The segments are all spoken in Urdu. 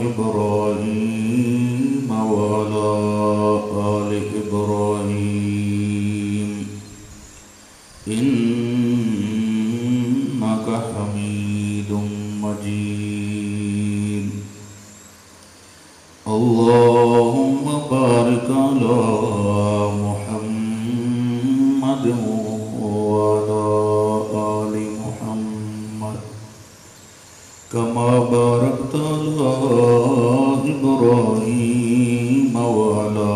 إبراهيم وعلى آل إبراهيم إنك حميد مجيد اللهم بارك على محمد وعلى آل محمد كما باركت على إبراهيم وعلى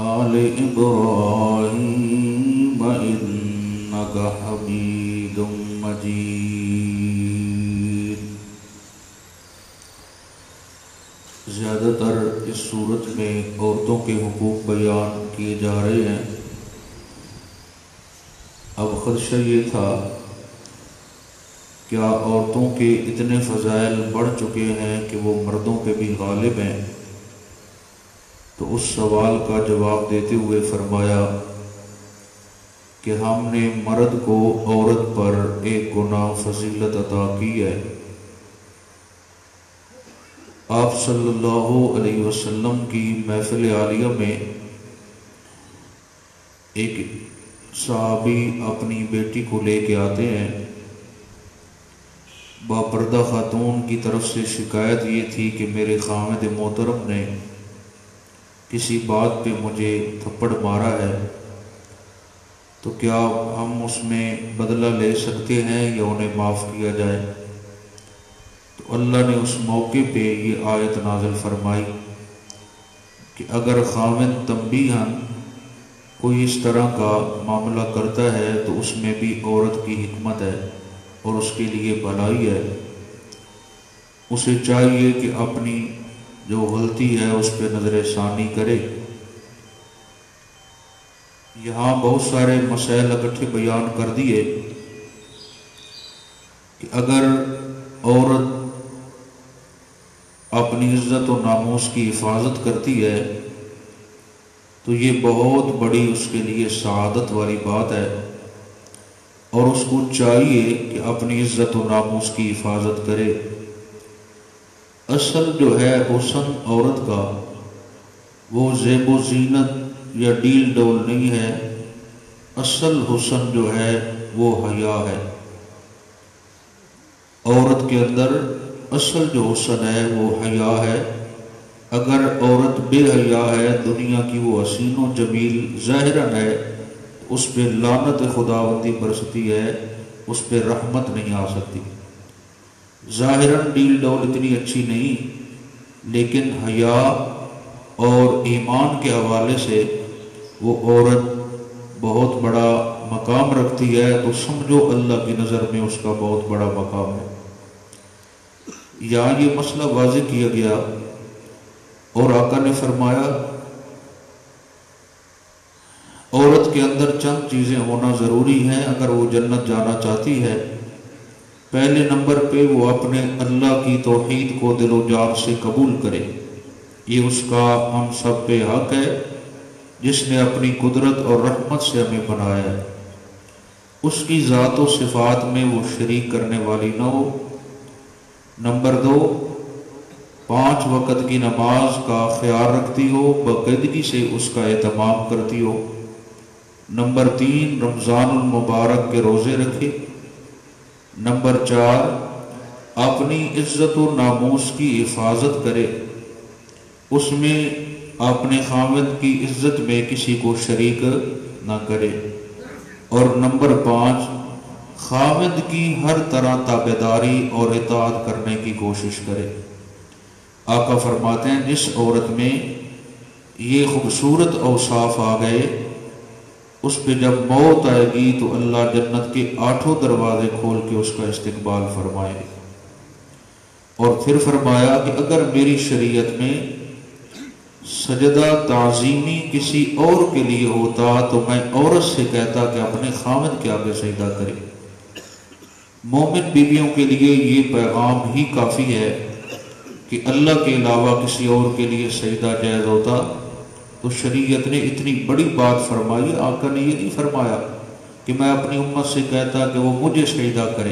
آل إبراهيم إنك حميد مجيد۔ زیادہ تر اس صورت میں عورتوں کے حقوق بیان کیے جا رہے ہیں۔ اب خدشہ یہ تھا کیا عورتوں کے اتنے فضائل بڑھ چکے ہیں کہ وہ مردوں پہ بھی غالب ہیں؟ تو اس سوال کا جواب دیتے ہوئے فرمایا کہ ہم نے مرد کو عورت پر ایک گنا فضیلت عطا کی ہے۔ آپ صلی اللہ علیہ وسلم کی محفل عالیہ میں ایک صحابی اپنی بیٹی کو لے کے آتے ہیں۔ باپردہ خاتون کی طرف سے شکایت یہ تھی کہ میرے خامد محترم نے کسی بات پہ مجھے تھپڑ مارا ہے، تو کیا ہم اس میں بدلہ لے سکتے ہیں یا انہیں معاف کیا جائے؟ تو اللہ نے اس موقع پہ یہ آیت نازل فرمائی کہ اگر خامد تنبیہاً کوئی اس طرح کا معاملہ کرتا ہے تو اس میں بھی عورت کی حکمت ہے اور اس کے لیے بھلائی ہے۔ اسے چاہیے کہ اپنی جو غلطی ہے اس پہ نظر ثانی کرے۔ یہاں بہت سارے مسائل اکٹھے بیان کر دیے کہ اگر عورت اپنی عزت و ناموس کی حفاظت کرتی ہے تو یہ بہت بڑی اس کے لیے سعادت والی بات ہے، اور اس کو چاہیے کہ اپنی عزت و ناموس کی حفاظت کرے۔ اصل جو ہے حسن عورت کا وہ زیب و زینت یا ڈیل ڈول نہیں ہے، اصل حسن جو ہے وہ حیا ہے۔ عورت کے اندر اصل جو حسن ہے وہ حیا ہے۔ اگر عورت بے حیا ہے، دنیا کی وہ حسین و جمیل ظاہراً ہے، اس پہ لعنت خداوندی برستی ہے، اس پہ رحمت نہیں آ سکتی۔ ظاہراً ڈیل ڈول اتنی اچھی نہیں، لیکن حیا اور ایمان کے حوالے سے وہ عورت بہت بڑا مقام رکھتی ہے، تو سمجھو اللہ کی نظر میں اس کا بہت بڑا مقام ہے۔ یہاں یہ مسئلہ واضح کیا گیا اور آقا نے فرمایا عورت کے اندر چند چیزیں ہونا ضروری ہیں اگر وہ جنت جانا چاہتی ہے۔ پہلے نمبر پہ وہ اپنے اللہ کی توحید کو دل و جان سے قبول کرے، یہ اس کا ہم سب پہ حق ہے جس نے اپنی قدرت اور رحمت سے ہمیں بنایا ہے۔ اس کی ذات و صفات میں وہ شریک کرنے والی نہ ہو۔ نمبر 2، 5 وقت کی نماز کا خیال رکھتی ہو، باقاعدگی سے اس کا اہتمام کرتی ہو۔ نمبر 3، رمضان المبارک کے روزے رکھے۔ نمبر 4، اپنی عزت و ناموس کی حفاظت کرے، اس میں اپنے خاوند کی عزت میں کسی کو شریک نہ کرے۔ اور نمبر 5، خاوند کی ہر طرح تابعداری اور اطاعت کرنے کی کوشش کرے۔ آقا فرماتے ہیں جس عورت میں یہ خوبصورت اوصاف آ گئے، اس پہ جب موت آئے گی تو اللہ جنت کے 8 دروازے کھول کے اس کا استقبال فرمائے گا۔ اور پھر فرمایا کہ اگر میری شریعت میں سجدہ تعظیمی کسی اور کے لیے ہوتا تو میں عورت سے کہتا کہ اپنے خاوند کے آگے سجدہ کرے۔ مومن بیویوں کے لیے یہ پیغام ہی کافی ہے کہ اللہ کے علاوہ کسی اور کے لیے سجدہ جائز ہوتا تو شریعت نے اتنی بڑی بات فرمائی۔ آقا نے یہ نہیں فرمایا کہ میں اپنی امت سے کہتا کہ وہ مجھے سجدہ کرے،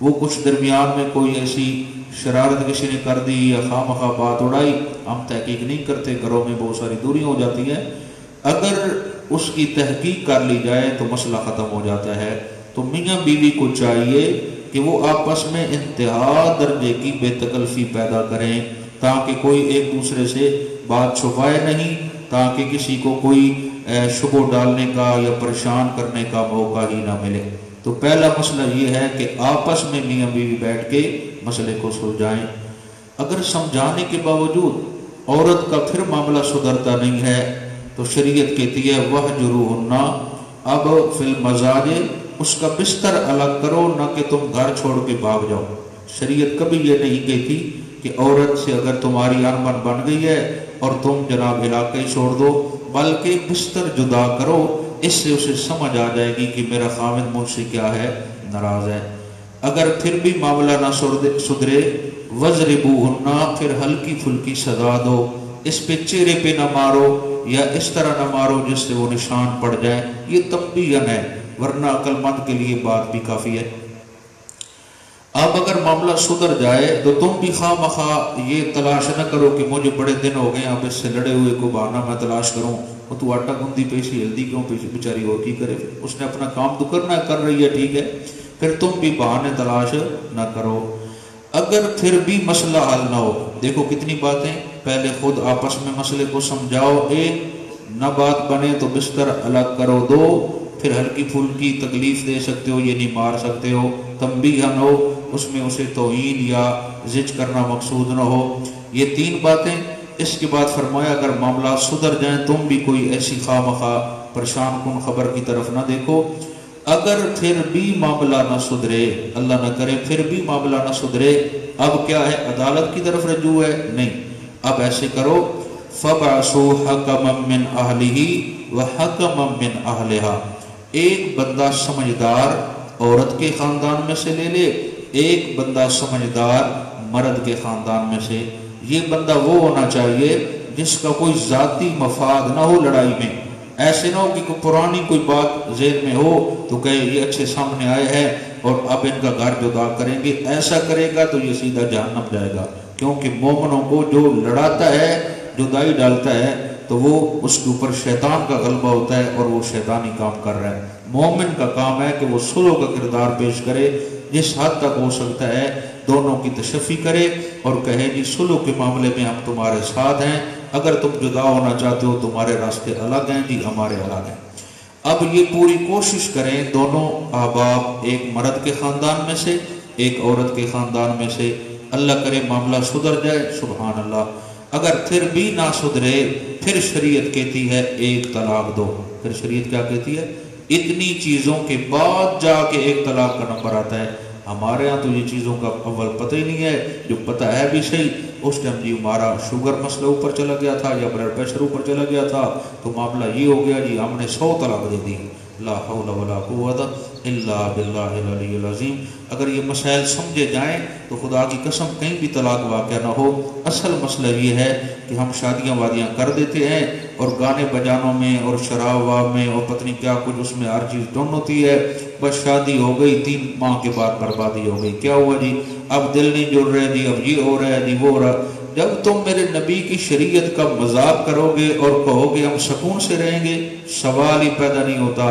وہ کچھ درمیان میں کوئی ایسی شرارت کسی نے کر دی یا خواہ بات اڑائی، ہم تحقیق نہیں کرتے، گھروں میں بہت ساری دوریاں ہو جاتی ہیں، اگر اس کی تحقیق کر لی جائے تو مسئلہ ختم ہو جاتا ہے۔ تو میاں بیوی کو چاہیے کہ وہ آپس میں انتہا درجے کی بے تکلفی پیدا کریں، تاکہ کوئی ایک دوسرے سے بات چھپائے نہیں، تاکہ کسی کو کوئی شبہ ڈالنے کا یا پریشان کرنے کا موقع ہی نہ ملے۔ تو پہلا مسئلہ یہ ہے کہ آپس میں میاں بیوی بیٹھ کے مسئلے کو سلجھائیں۔ اگر سمجھانے کے باوجود عورت کا پھر معاملہ سدھرتا نہیں ہے تو شریعت کہتی ہے وَاهْجُرُوهُنَّ، اب فی المضاجع اس کا بستر الگ کرو، نہ کہ تم گھر چھوڑ کے بھاگ جاؤ۔ شریعت کبھی یہ نہیں کہتی کہ عورت سے اگر تمہاری انبن بن گئی ہے اور تم جناب علاقہ ہی چھوڑ دو، بلکہ بستر جدا کرو، اس سے اسے سمجھ آ جائے گی کہ میرا خاوند مجھ سے کیا ہے، ناراض ہے۔ اگر پھر بھی معاملہ نہ سدھرے وَاضْرِبُوهُنَّ، پھر ہلکی پھلکی سزا دو، اس پہ چہرے پہ نہ مارو یا اس طرح نہ مارو جس سے وہ نشان پڑ جائے، یہ تنبیہاً ہے، ورنہ عقل مند کے لیے بات بھی کافی ہے۔ اب اگر معاملہ سدھر جائے تو تم بھی خواہ مخواہ یہ تلاش نہ کرو کہ مجھے بڑے دن ہو گئے اب اس سے لڑے ہوئے کو بہانہ میں تلاش کروں، وہ تو آٹا گندی پیشی ہلدی کیوں پیشی، بیچاری اور کی کرے، اس نے اپنا کام تو کرنا ہے، کر رہی ہے ٹھیک ہے، پھر تم بھی بہانے تلاش نہ کرو۔ اگر پھر بھی مسئلہ حل نہ ہو، دیکھو کتنی باتیں، پہلے خود آپس میں مسئلے کو سمجھاؤ، ایک نہ بات بنے تو بستر الگ کرو، دو پھر ہلکی پھلکی تکلیف دے سکتے ہو، یہ نہیں مار سکتے ہو، تنبیہاً ہو، اس میں اسے توہین یا زج کرنا مقصود نہ ہو، یہ تین باتیں۔ اس کے بعد فرمایا اگر معاملات سدھر جائیں تم بھی کوئی ایسی خواہ مخواہ پریشان کن خبر کی طرف نہ دیکھو۔ اگر پھر بھی معاملہ نہ سدھرے، اللہ نہ کرے پھر بھی معاملہ نہ سدھرے، اب کیا ہے، عدالت کی طرف رجوع ہے؟ نہیں، اب ایسے کرو فَبْعَثُوا حَكَمًا مِّنْ أَهْلِهِ وَحَكَمًا مِّنْ أَهْلِهَا، ایک بندہ سمجھدار عورت کے خاندان میں سے لے لے، ایک بندہ سمجھدار مرد کے خاندان میں سے۔ یہ بندہ وہ ہونا چاہیے جس کا کوئی ذاتی مفاد نہ ہو لڑائی میں، ایسے نہ ہو کہ کوئی پرانی کوئی بات ذہن میں ہو تو کہے یہ اچھے سامنے آئے ہیں اور اب ان کا گھر جدا کریں گے، ایسا کرے گا تو یہ سیدھا جہنم جائے گا، کیونکہ مومنوں کو جو لڑاتا ہے، جدائی ڈالتا ہے، تو وہ اس کے اوپر شیطان کا غلبہ ہوتا ہے اور وہ شیطانی کام کر رہا ہے۔ مومن کا کام ہے کہ وہ صلح کا کردار پیش کرے، جس حد تک ہو سکتا ہے دونوں کی تشفی کرے اور کہے جی صلح کے معاملے میں ہم تمہارے ساتھ ہیں، اگر تم جدا ہونا چاہتے ہو تمہارے راستے الگ ہیں، جی ہمارے الگ ہیں۔ اب یہ پوری کوشش کریں دونوں احباب، ایک مرد کے خاندان میں سے ایک عورت کے خاندان میں سے، اللہ کرے معاملہ سدھر جائے، سبحان اللہ۔ اگر پھر بھی نہ سدھرے پھر شریعت کہتی ہے ایک طلاق دو۔ پھر شریعت کیا کہتی ہے؟ اتنی چیزوں کے بعد جا کے ایک طلاق کا نمبر آتا ہے۔ ہمارے ہاں تو یہ چیزوں کا اول پتہ ہی نہیں ہے، جو پتہ ہے بھی صحیح اس ٹائم جی ہمارا شوگر مسئلہ اوپر چلا گیا تھا یا بلڈ پریشر اوپر چلا گیا تھا تو معاملہ یہ ہو گیا جی ہم نے 100 طلاق دے دی۔ لا حول ولا قوت الا باللہ العلی العظیم۔ اگر یہ مسائل سمجھے جائیں تو خدا کی قسم کہیں بھی طلاق واقع نہ ہو۔ اصل مسئلہ یہ ہے کہ ہم شادیاں وادیاں کر دیتے ہیں اور گانے بجانوں میں اور شراب واب میں اور پتہ نہیں کیا کچھ اس میں ہر چیز ڈون ہوتی ہے، بس شادی ہو گئی 3 ماہ کے بعد بربادی ہو گئی، کیا ہوا جی اب دل نہیں جڑ رہے جی، اب یہ ہو رہا ہے جی وہ ہو رہا۔ جب تم میرے نبی کی شریعت کا مذاق کرو گے اور کہو گے ہم سکون سے رہیں گے، سوال ہی پیدا نہیں ہوتا۔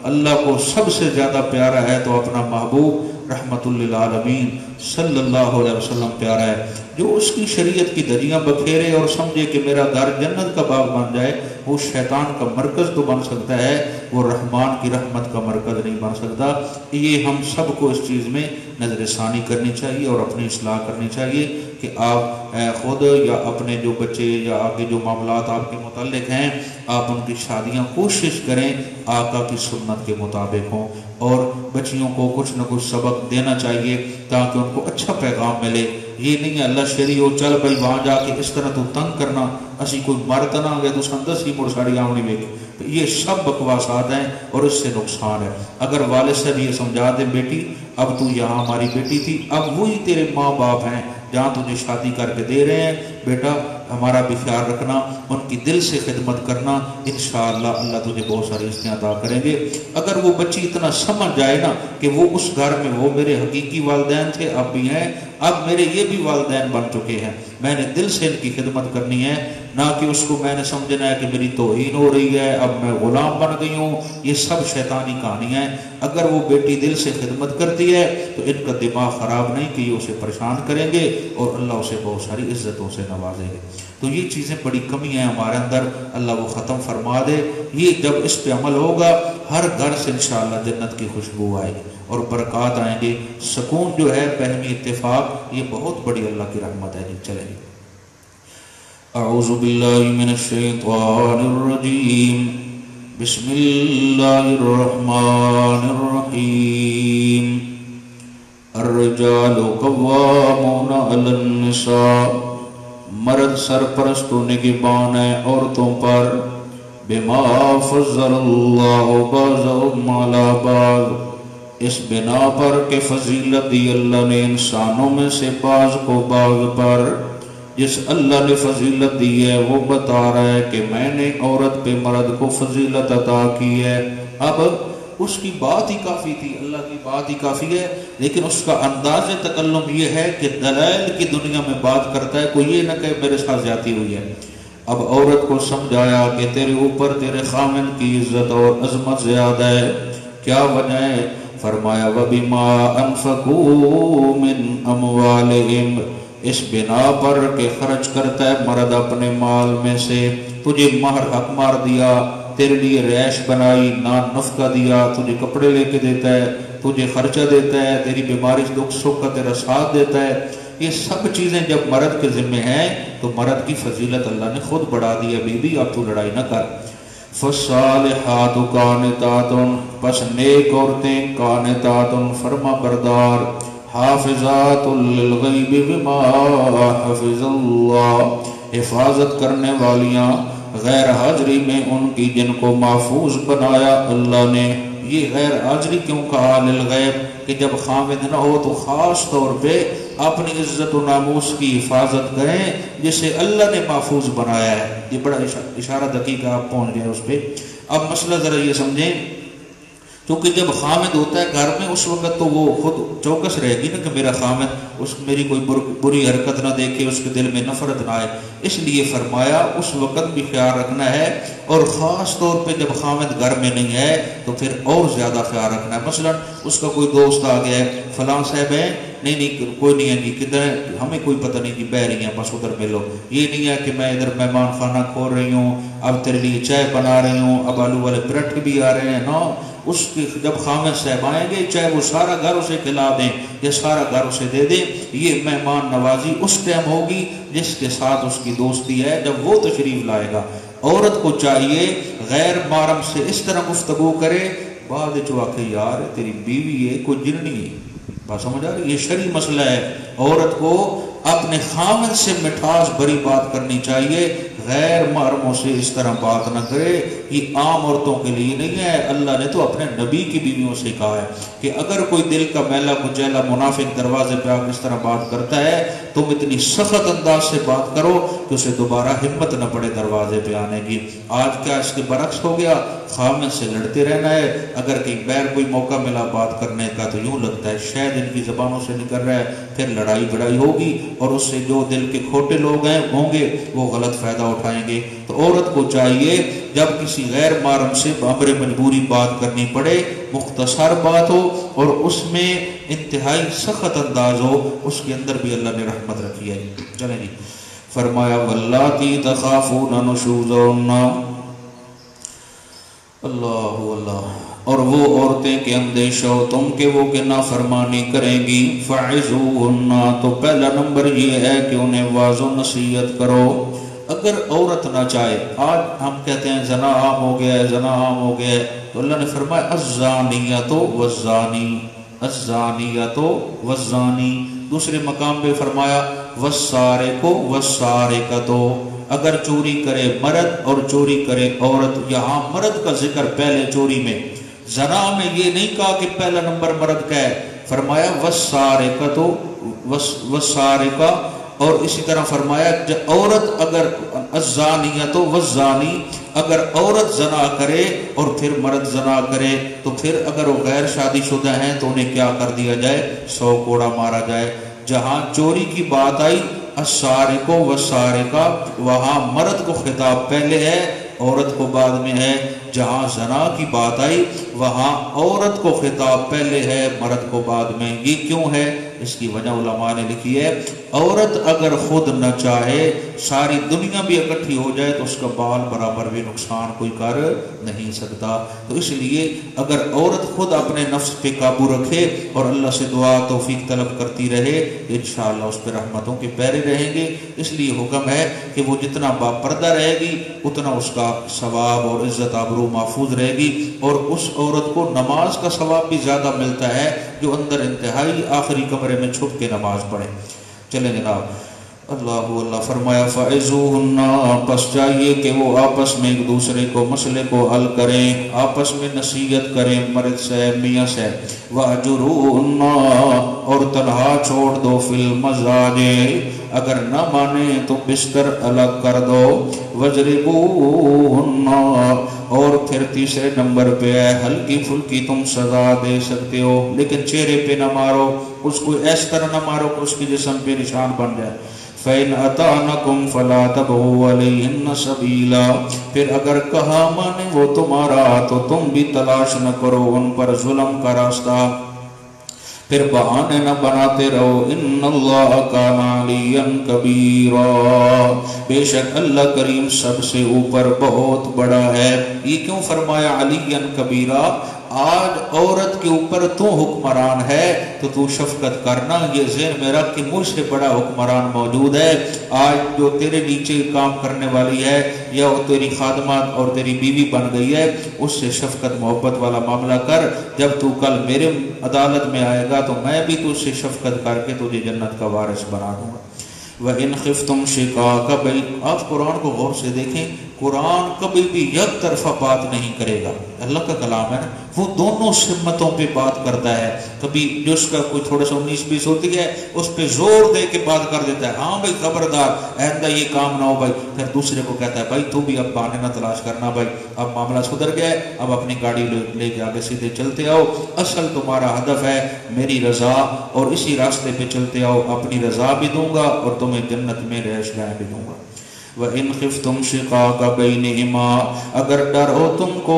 اللہ کو سب سے زیادہ پیارا ہے تو اپنا محبوب رحمت للعالمین صلی اللہ علیہ وسلم پیارا ہے۔ جو اس کی شریعت کی دھجیاں بکھیرے اور سمجھے کہ میرا گھر جنت کا باغ بن جائے، وہ شیطان کا مرکز تو بن سکتا ہے، وہ رحمان کی رحمت کا مرکز نہیں بن سکتا۔ یہ ہم سب کو اس چیز میں نظر ثانی کرنی چاہیے اور اپنی اصلاح کرنی چاہیے کہ آپ خود یا اپنے جو بچے یا آگے جو معاملات آپ کے متعلق ہیں آپ ان کی شادیاں کوشش کریں آقا کی سنت کے مطابق ہوں، اور بچیوں کو کچھ نہ کچھ سبق دینا چاہیے تاکہ ان کو اچھا پیغام ملے۔ یہ نہیں ہے اللہ شریع ہو چل بھائی وہاں جا کے اس طرح تو تنگ کرنا، اسی کوئی مرد نہ گیا تو سندس ہی مڑ ساڑی آمنی بے گی، یہ سب بکواسات ہیں اور اس سے نقصان ہے۔ اگر والد صاحب یہ سمجھا دے بیٹی اب تو یہاں ہماری بیٹی تھی، اب وہی تیرے ماں باپ ہیں جہاں تجھے شادی کر کے دے رہے ہیں، بیٹا ہمارا بھی خیال رکھنا، ان کی دل سے خدمت کرنا، انشاءاللہ اللہ تجھے بہت ساری رزقیں عطا کریں گے۔ اگر وہ بچی اتنا سمجھ جائے نا کہ وہ اس گھر میں وہ میرے حقیقی والدین تھے، اب بھی ہیں، اب میرے یہ بھی والدین بن چکے ہیں، میں نے دل سے ان کی خدمت کرنی ہے، نہ کہ اس کو میں نے سمجھنا ہے کہ میری توہین ہو رہی ہے، اب میں غلام بن گئی ہوں، یہ سب شیطانی کہانیاں ہیں۔ اگر وہ بیٹی دل سے خدمت کرتی ہے تو ان کا دماغ خراب نہیں کہ یہ اسے پریشان کریں گے اور اللہ اسے بہت ساری عزتوں سے نوازیں گے۔ تو یہ چیزیں بڑی کمی ہیں ہمارے اندر، اللہ وہ ختم فرما دے۔ یہ جب اس پہ عمل ہوگا ہر گھر سے انشاءاللہ جنت کی خوشبو آئے گی اور برکات آئیں گے۔ سکون جو ہے باہمی اتفاق، یہ بہت بڑی اللہ کی رحمت ہے۔ چلیں گے، اعوذ باللہ من الشیطان الرجیم، بسم اللہ الرحمن الرحیم۔ الرجال قوامون علی النساء، مرد سرپرست و نگہبان ہیں عورتوں پر، بما فضل اللہ بعضهم علی بعض، اس بنا پر کہ فضیلت دی اللہ نے انسانوں میں سے بعض کو بعض پر۔ جس اللہ نے فضیلت دی ہے وہ بتا رہا ہے کہ میں نے عورت پہ مرد کو فضیلت عطا کی ہے۔ اب اس کی بات ہی کافی تھی، اللہ کی بات ہی کافی ہے، لیکن اس کا انداز تکلم یہ ہے کہ دلائل کی دنیا میں بات کرتا ہے، کوئی یہ نہ کہ میرے ساتھ زیادتی ہوئی ہے۔ اب عورت کو سمجھایا کہ تیرے اوپر تیرے خامن کی عزت اور عظمت زیادہ ہے، کیا وجہ ہے؟ فرمایا وَبِمَا أَنفَقُوا مِنْ أَمْوَالِهِمْ، اس بنا پر کہ خرچ کرتا ہے مرد اپنے مال میں سے، تجھے مہر حق مار دیا، تیرے لیے رہائش بنائی، نان نفقہ دیا، تجھے کپڑے لے کے دیتا ہے، تجھے خرچہ دیتا ہے، تیری بیماری دکھ سکھ کا تیرا ساتھ دیتا ہے، یہ سب چیزیں جب مرد کے ذمہ ہیں تو مرد کی فضیلت اللہ نے خود بڑھا دی ہے۔ بی بی اب تو لڑائی نہ کر۔ فالصالحات قانتات، پس نیک عورتیں قانتات فرما بردار، حافظات للغیب بما حفظ اللہ، حفاظت کرنے والیاں غیر حاضری میں ان کی جن کو محفوظ بنایا اللہ نے۔ یہ غیر حاضری کیوں کہا للغیب کہ جب خامد نہ ہو تو خاص طور پہ اپنی عزت و ناموس کی حفاظت کریں جسے اللہ نے محفوظ بنایا ہے۔ یہ بڑا اشارہ دقیق آپ پہنچ گئے اس پہ۔ اب مسئلہ ذرا یہ سمجھیں، کیونکہ جب خامد ہوتا ہے گھر میں اس وقت تو وہ خود چوکس رہے گی نا کہ میرا خامد اس میری کوئی بری حرکت نہ دیکھے، اس کے دل میں نفرت نہ آئے، اس لیے فرمایا اس وقت بھی خیال رکھنا ہے، اور خاص طور پہ جب خامد گھر میں نہیں ہے تو پھر اور زیادہ خیال رکھنا ہے۔ مثلا اس کا کوئی دوست آ گیا ہے، فلاں صاحب ہیں، نہیں کوئی نہیں ہے جی، کدھر ہے، ہمیں کوئی پتہ نہیں جی، بہ رہی ہیں بس ادھر ملو۔ یہ نہیں ہے کہ میں ادھر مہمان خانہ کھول رہی ہوں، اب تیرے لیے چائے بنا رہی ہوں، اب آلو والے پرٹ بھی آ رہے ہیں، نو، اس کی جب خامد صاحب آئیں گے چاہے وہ سارا گھر اسے کھلا دیں یا سارا گھر اسے دے دیں، یہ مہمان نوازی اس ٹائم ہوگی جس کے ساتھ اس کی دوستی ہے، جب وہ تشریف لائے گا۔ عورت کو چاہیے غیر محرم سے اس طرح گفتگو کرے، بعد جو آکے یار تیری بیوی ہے کوئی جننی ہے، بات سمجھ آ رہی؟ یہ شرعی مسئلہ ہے۔ عورت کو اپنے خامد سے مٹھاس بھری بات کرنی چاہیے، غیر محرموں سے اس طرح بات نہ کرے۔ یہ عام عورتوں کے لیے نہیں ہے، اللہ نے تو اپنے نبی کی بیویوں سے کہا ہے کہ اگر کوئی دل کا میلا کچیلا منافق دروازے پہ آ کے اس طرح بات کرتا ہے تم اتنی سخت انداز سے بات کرو کہ اسے دوبارہ ہمت نہ پڑے دروازے پہ آنے کی۔ آج کیا اس کے برعکس ہو گیا، خامد سے لڑتے رہنا ہے، اگر کہیں بیر کوئی موقع ملا بات کرنے کا تو یوں لگتا ہے شاید ان کی زبانوں سے نکل رہا ہے، پھر لڑائی بڑائی ہوگی اور اس سے جو دل کے کھوٹے لوگ ہیں ہوں گے وہ غلط فائدہ اٹھائیں گے۔ تو عورت کو چاہیے جب کسی غیر محرم سے بامر مجبوری بات کرنی پڑے مختصر بات ہو اور اس میں انتہائی سخت انداز ہو، اس کے اندر بھی اللہ نے رحمت رکھی ہے۔ چلیں جی، فرمایا واللاتی تخافون نشوزہن، اللہ اللہ، اور وہ عورتیں کہ اندیشہ ہو تم کہ وہ کہ نافرمانی کریں گی، فعظوہن، تو پہلا نمبر یہ ہے کہ انہیں واعظ و نصیحت کرو۔ اگر عورت نہ چاہے، آج ہم کہتے ہیں زنا عام ہو گیا ہے، زنا عام ہو گیا ہے، تو اللہ نے فرمایا الزانیۃ والزانی، الزانیۃ والزانی، دوسرے مقام پہ فرمایا والسارق والسارقۃ، اگر چوری کرے مرد اور چوری کرے عورت، یہاں مرد کا ذکر پہلے چوری میں، زنا میں یہ نہیں کہا کہ پہلا نمبر مرد کا ہے، فرمایا والسارقۃ والسارقہ، اور اسی طرح فرمایا عورت اگر الزانیۃ والزانی، اگر عورت زنا کرے اور پھر مرد زنا کرے تو پھر اگر وہ غیر شادی شدہ ہیں تو انہیں کیا کر دیا جائے؟ 100 کوڑا مارا جائے۔ جہاں چوری کی بات آئی السارق والسارقہ، وہاں مرد کو خطاب پہلے ہے عورت کو بعد میں ہے۔ جہاں زنا کی بات آئی وہاں عورت کو خطاب پہلے ہے مرد کو بعد میں۔ یہ کیوں ہے؟ اس کی وجہ علماء نے لکھی ہے، عورت اگر خود نہ چاہے ساری دنیا بھی اکٹھی ہو جائے تو اس کا بال برابر بھی نقصان کوئی کر نہیں سکتا۔ تو اس لیے اگر عورت خود اپنے نفس پہ قابو رکھے اور اللہ سے دعا توفیق طلب کرتی رہے تو انشاءاللہ اس پہ رحمتوں کے پیرے رہیں گے۔ اس لیے حکم ہے کہ وہ جتنا باپردہ رہے گی اتنا اس کا ثواب اور عزت آبرو محفوظ رہے گی، اور اس عورت کو نماز کا ثواب بھی زیادہ ملتا ہے جو اندر انتہائی آخری کمرے میں چھپ کے نماز پڑھے۔ چلیں جناب، اللہ فرمایا فَعِزُوهُنَّ، پس چاہیے کہ وہ آپس میں ایک دوسرے کو مسئلے کو حل کریں، آپس میں نصیحت کریں مرد سے میاں سے۔ وَأَجُرُوهُنَّ، اور تنہا چھوڑ دو فی المضاجع، اگر نہ مانے تو بستر الگ کر دو۔ وَاضْرِبُوهُنَّ، اور پھر تیسرے نمبر پہ ہے ہلکی پھلکی تم سزا دے سکتے ہو لیکن چہرے پہ نہ مارو، اس کو اس طرح نہ مارو کہ اس کی جسم پہ نشان بن جائے۔ فَإِنْ أَطَعْنَكُمْ فَلَا تَبْغُوا عَلَيْهِنَّ سَبِيلًا، پھر اگر کہا مانے وہ تمہارا تو تم بھی تلاش نہ کرو ان پر ظلم کا راستہ، پھر بہانے نہ بناتے رہو۔ ان اللہ کان علیٰ کبیرا، بے شک اللہ کریم سب سے اوپر بہت بڑا ہے۔ یہ کیوں فرمایا علیٰ کبیرا؟ آج عورت کے اوپر تو حکمران ہے تو تو شفقت کرنا، یہ ذہن میں رکھ کہ مجھ سے بڑا حکمران موجود ہے۔ آج جو تیرے نیچے کام کرنے والی ہے یا وہ تیری خادمات اور تیری بیوی بن گئی ہے اس سے شفقت محبت والا معاملہ کر، جب تو کل میرے عدالت میں آئے گا تو میں بھی تو سے شفقت کر کے تجھے جنت کا وارث بنا دوں گا۔ وَإِنْ خِفْتُمْ شِقَاقَ بَيْنِهِمَا، آپ قرآن کو غور سے دیکھیں، قرآن کبھی بھی یک طرفہ بات نہیں کرے گا۔ اللہ کا کلام ہے نا، وہ دونوں سمتوں پہ بات کرتا ہے۔ کبھی جو اس کا کوئی تھوڑا سا 19-20 ہوتی ہے اس پہ زور دے کے بات کر دیتا ہے، ہاں بھائی خبردار آئندہ یہ کام نہ ہو بھائی، پھر دوسرے کو کہتا ہے بھائی تو بھی اب بہانے نہ تلاش کرنا بھائی، اب معاملہ سدھر گیا ہے، اب اپنی گاڑی لے کے آگے سیدھے چلتے آؤ، اصل تمہارا ہدف ہے میری رضا اور اسی راستے پہ چلتے آؤ، اپنی رضا بھی دوں گا اور تمہیں جنت میں رہائش گاہ بھی دوں گا۔ وَإِنْ خِفْتُمْ شِقَاقَ بَيْنِهِمَا، اگر ڈر ہو تم کو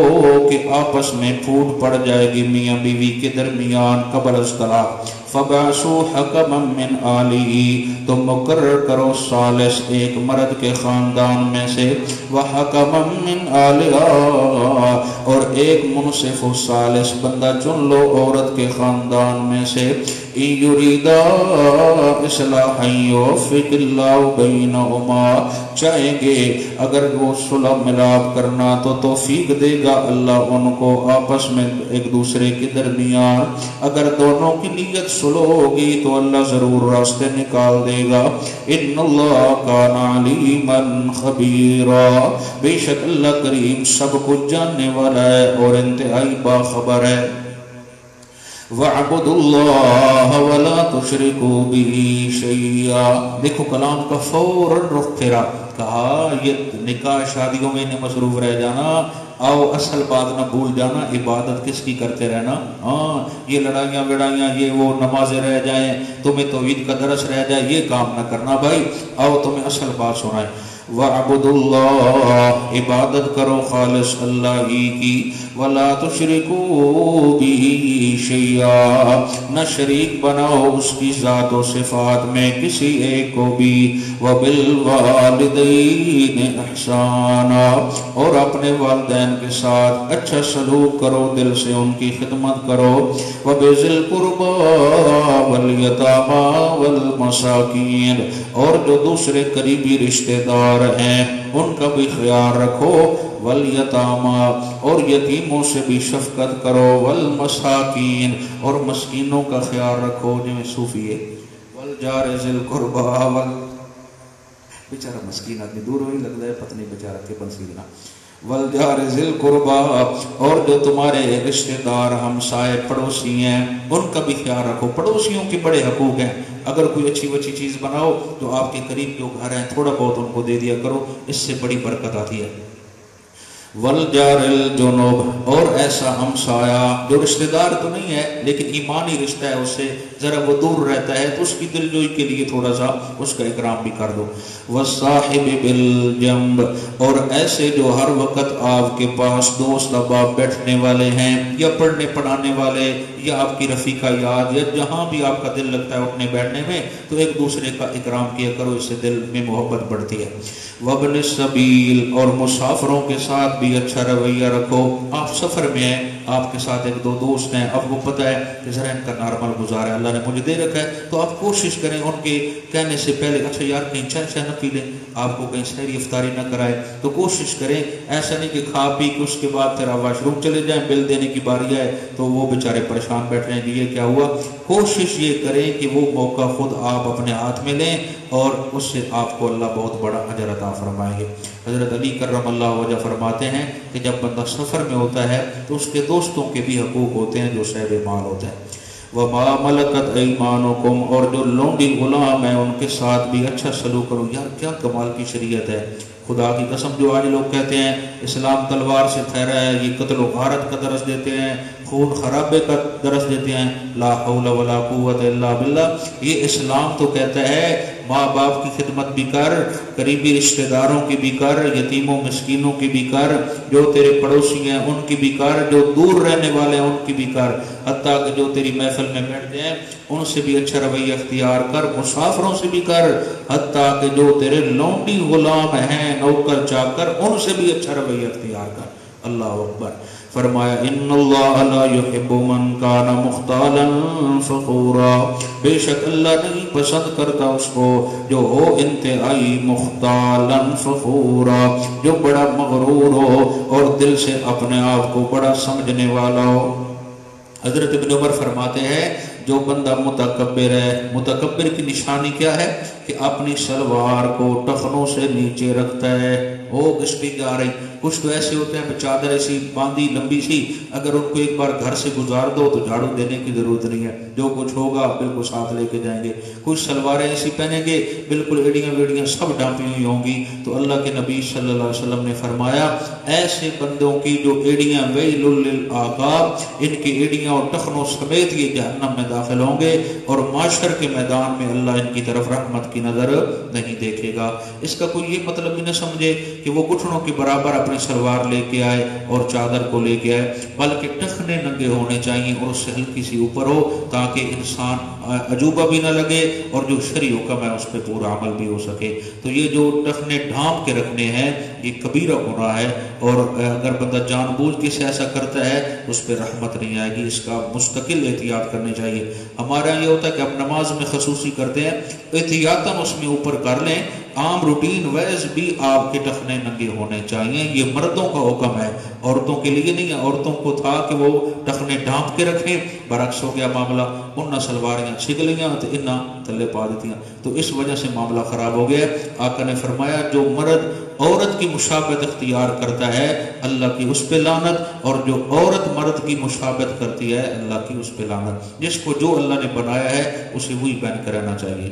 کہ آپس میں پھوٹ پڑ جائے گی میاں بیوی کے درمیان قبل از طلاق، فَبَعْثُوا حَكَمًا مِّنْ آلِهِ، تو مقرر کرو ثالث ایک مرد کے خاندان میں سے، وَحَكَمًا مِّنْ آلِهَا، اور ایک منصف و ثالث بندہ چن لو عورت کے خاندان میں سے، إِن يُرِيدَا إِصْلَاحًا يُوَفِّقِ اللَّهُ بَيْنَهُمَا، چاہیں گے اگر وہ صلح ملاب کرنا تو توفیق دے گا اللہ ان کو آپس میں ایک دوسرے کے درمیان، اگر دونوں کی نیت صلح ہوگی تو اللہ ضرور راستے نکال دے گا۔ ان اللہ کان علیما خبیرا، بے شک اللہ کریم سب کچھ جاننے والا ہے اور انتہائی باخبر ہے۔ وَاعْبُدُوا اللَّهَ وَلَا تُشْرِكُوا بِهِ شَيْئًا، دیکھو کلام کا فوراً رخ پھیرا، کہا یہ نکاح شادیوں میں مصروف رہ جانا، آؤ اصل بات نہ بھول جانا، عبادت کس کی کرتے رہنا۔ ہاں یہ لڑائیاں وڑائیاں یہ وہ نمازیں رہ جائیں، تمہیں توحید کا درس رہ جائے، یہ کام نہ کرنا بھائی، آؤ تمہیں اصل بات سنائیں۔ وَاعْبُدُوا اللَّهَ، عبادت کرو خالص اللہ ہی کی، وَلَا تُشْرِكُوا بِهِ شَيْئًا، نہ شریک بناؤ اس کی ذات و صفات میں کسی ایک کو بھی، وَبِالْوَالِدَيْنِ إِحْسَانًا، اور اپنے والدین کے ساتھ اچھا سلوک کرو، دل سے ان کی خدمت کرو، وَبِذِي الْقُرْبَى وَالْيَتَامَى وَالْمَسَاكِينِ، اور جو دوسرے قریبی رشتہ دار ہیں ان کا بھی خیال رکھو، والیتاما، اور یتیموں سے بھی شفقت کرو، والمساکین، اور مسکینوں کا خیال رکھو، جو صوفی ہے، والجار ذی القربى، بیچارہ مسکین آدمی دور ہوئی لگتا ہے پتنی بیچارہ کے پنسیدنا، والجار ذی القربى، اور جو تمہارے رشتہ دار ہمسائے پڑوسی ہیں ان کا بھی خیال رکھو۔ پڑوسیوں کے بڑے حقوق ہیں، اگر کوئی اچھی وچی چیز بناؤ تو آپ کے قریب جو گھر ہیں تھوڑا بہت ان کو دے دیا کرو، اس سے بڑی برکت آتی ہے۔ والجار الجنوب، اور ایسا ہمسایہ جو رشتہ دار تو نہیں ہے لیکن ایمانی رشتہ ہے، اس سے ذرا وہ دور رہتا ہے تو اس کی دلجوئی کے لیے تھوڑا سا اس کا اکرام بھی کر دو۔ والصاحب بالجنب، اور ایسے جو ہر وقت آپ کے پاس دوست احباب بیٹھنے والے ہیں یا پڑھنے پڑھانے والے یا آپ کی رفیقہ یاد یا جہاں بھی آپ کا دل لگتا ہے اٹھنے بیٹھنے میں، تو ایک دوسرے کا اکرام کیا کرو، اس سے دل میں محبت بڑھتی ہے۔ وابن السبیل، اور مسافروں کے ساتھ بھی اچھا رویہ رکھو۔ آپ سفر میں ہیں، آپ کے ساتھ ایک دو دوست ہیں، آپ کو پتہ ہے کہ ذرا ان کا نارمل گزارا ہے، اللہ نے مجھے دے رکھا ہے، تو آپ کوشش کریں ان کے کہنے سے پہلے اچھا یار کہیں چائے نہ پی لیں، آپ کو کہیں سحری افطاری نہ کرائے، تو کوشش کریں ایسا نہیں کہ کھا پی کے اس کے بعد پھر آپ واش روم چلے جائیں، بل دینے کی باری آئے تو وہ بیچارے پریشان بیٹھ رہے ہیں کہ یہ کیا ہوا۔ کوشش یہ کریں کہ وہ موقع خود آپ اپنے ہاتھ میں لیں اور اس سے آپ کو اللہ بہت بڑا اجر عطا فرمائیں گے۔ حضرت علی کرم اللہ وجہ فرماتے ہیں کہ جب بندہ سفر میں ہوتا ہے تو اس کے دوستوں کے بھی حقوق ہوتے ہیں جو صاحب مال ہوتے ہیں۔ وَمَا مَلَكَتْ أَيْمَانُكُمْ، اور جو لونڈی غلام ہیں ان کے ساتھ بھی اچھا سلوک کرو۔ یار کیا کمال کی شریعت ہے، خدا کی قسم۔ جو آج لوگ کہتے ہیں اسلام تلوار سے ٹھہرا ہے، یہ قتل و غارت کا درس دیتے ہیں، خون خرابے کا درس دیتے ہیں، لا حول ولا قوت الا باللہ، یہ اسلام تو کہتا ہے ماں باپ کی خدمت بھی کر، قریبی رشتہ داروں کی بھی کر، یتیموں مسکینوں کی بھی کر، جو تیرے پڑوسی ہیں ان کی بھی کر، جو دور رہنے والے ہیں ان کی بھی کر، حتیٰ کہ جو تیری محفل میں بیٹھتے ہیں ان سے بھی اچھا رویہ اختیار کر، مسافروں سے بھی کر، حتیٰ کہ جو تیرے لونڈی غلام ہیں نوکر چاکر ان سے بھی اچھا رویہ اختیار کر۔ اللہ اکبر۔ فرمایا ان اللہ لا يحب من کان مختالا فخورا، بے شک اللہ نہیں پسند کرتا اس کو جو ہو انتہائی مختالا فخورا، جو بڑا مغرور ہو اور دل سے اپنے آپ کو بڑا سمجھنے والا ہو۔ حضرت ابن عمر فرماتے ہیں جو بندہ متکبر ہے، متکبر کی نشانی کیا ہے کہ اپنی سلوار کو ٹخنوں سے نیچے رکھتا ہے۔ وہ گشتی جا رہی، کچھ تو ایسے ہوتے ہیں چادر ایسی باندھی لمبی سی، اگر ان کو ایک بار گھر سے گزار دو تو جھاڑو دینے کی ضرورت نہیں ہے، جو کچھ ہوگا بالکل ساتھ لے کے جائیں گے۔ کچھ سلواریں ایسی پہنیں گے بالکل ایڑیاں ویڑیاں سب ڈانپی ہوئی ہوں گی، تو اللہ کے نبی صلی اللہ علیہ وسلم نے فرمایا ایسے بندوں کی جو ایڑیاں ویل للعقاب، ان کی ایڑیاں اور ٹخنوں سمیت یہ جہنم میں داخل ہوں گے، اور معاشر کے میدان میں اللہ ان کی طرف رحمت کی نظر نہیں دیکھے گا۔ اس کا کوئی یہ مطلب بھی نہ سمجھے کہ وہ گھٹنوں کے برابر اپنی سلوار لے کے آئے اور چادر کو لے کے آئے، بلکہ ٹخنے ننگے ہونے چاہیے اور اس سے ہلکی سی اوپر ہو تاکہ انسان عجوبہ بھی نہ لگے اور جو شرعی حکم ہے اس پہ پورا عمل بھی ہو سکے۔ تو یہ جو ٹخنے ڈھانپ کے رکھنے ہیں یہ کبیرہ گناہ ہے، اور اگر بندہ جان بوجھ کے سے ایسا کرتا ہے اس پہ رحمت نہیں آئے گی، اس کا مستقل احتیاط کرنی چاہیے۔ ہمارا یہ ہوتا ہے کہ ہم نماز میں خصوصی کرتے ہیں، احتیاطاً اس میں اوپر کر لیں، عام روٹین ویز بھی آپ کے ٹخنے ننگے ہونے چاہیے، یہ مردوں کا حکم ہے، عورتوں کے لیے نہیں ہے۔ عورتوں کو تھا کہ وہ ٹخنے ڈھانپ کے رکھیں، برعکس ہو گیا معاملہ، انہاں سلواریاں چھگ لیاں تو انہاں تلے پا دیتیاں، تو اس وجہ سے معاملہ خراب ہو گیا۔ آقا نے فرمایا جو مرد عورت کی مشابہت اختیار کرتا ہے اللہ کی اس پہ لعنت، اور جو عورت مرد کی مشابہت کرتی ہے اللہ کی اس پہ لعنت۔ جس کو جو اللہ نے بنایا ہے اسے وہی پہن کر رہنا چاہیے۔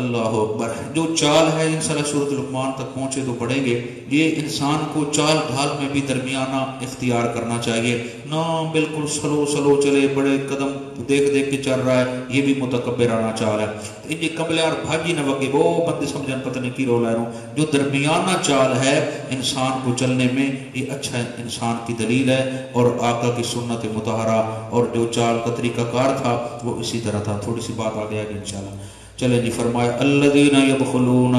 اللہ اکبر۔ جو چال ہے انشاءاللہ سورۃ لقمان تک پہنچے تو پڑھیں گے، یہ انسان کو چال ڈھال میں بھی درمیانہ اختیار کرنا چاہیے، نہ بالکل سلو سلو چلے، بڑے قدم دیکھ دیکھ کے چل رہا ہے، یہ بھی متکبرانہ چال ہے۔ یہ کملے اور بھاجی نہ وگے وہ بندے سمجھن پتہ نہیں کی رولا ہے، جو درمیانہ چال ہے انسان کو چلنے میں یہ اچھا انسان کی دلیل ہے، اور آقا کی سنت مطہرہ اور جو چال کا طریقہ کار تھا وہ اسی طرح تھا۔ تھوڑی سی بات آگے آگے انشاءاللہ چلیں جی۔ فرمایا الذین یبخلون،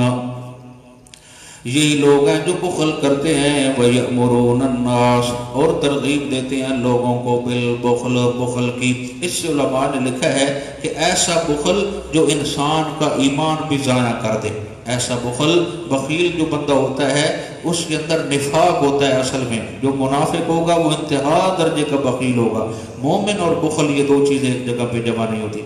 یہی لوگ ہیں جو بخل کرتے ہیں، وَيَأْمُرُونَ النَّاسَ، اور ترغیب دیتے ہیں لوگوں کو بالبخل، بخل کی۔ اس سے علماء نے لکھا ہے کہ ایسا بخل جو انسان کا ایمان بھی ضائع کر دے، ایسا بخل، بخیل جو بندہ ہوتا ہے اس کے اندر نفاق ہوتا ہے، اصل میں جو منافق ہوگا وہ انتہا درجے کا بخیل ہوگا۔ مومن اور بخل یہ دو چیزیں ایک جگہ پہ جمع نہیں ہوتی۔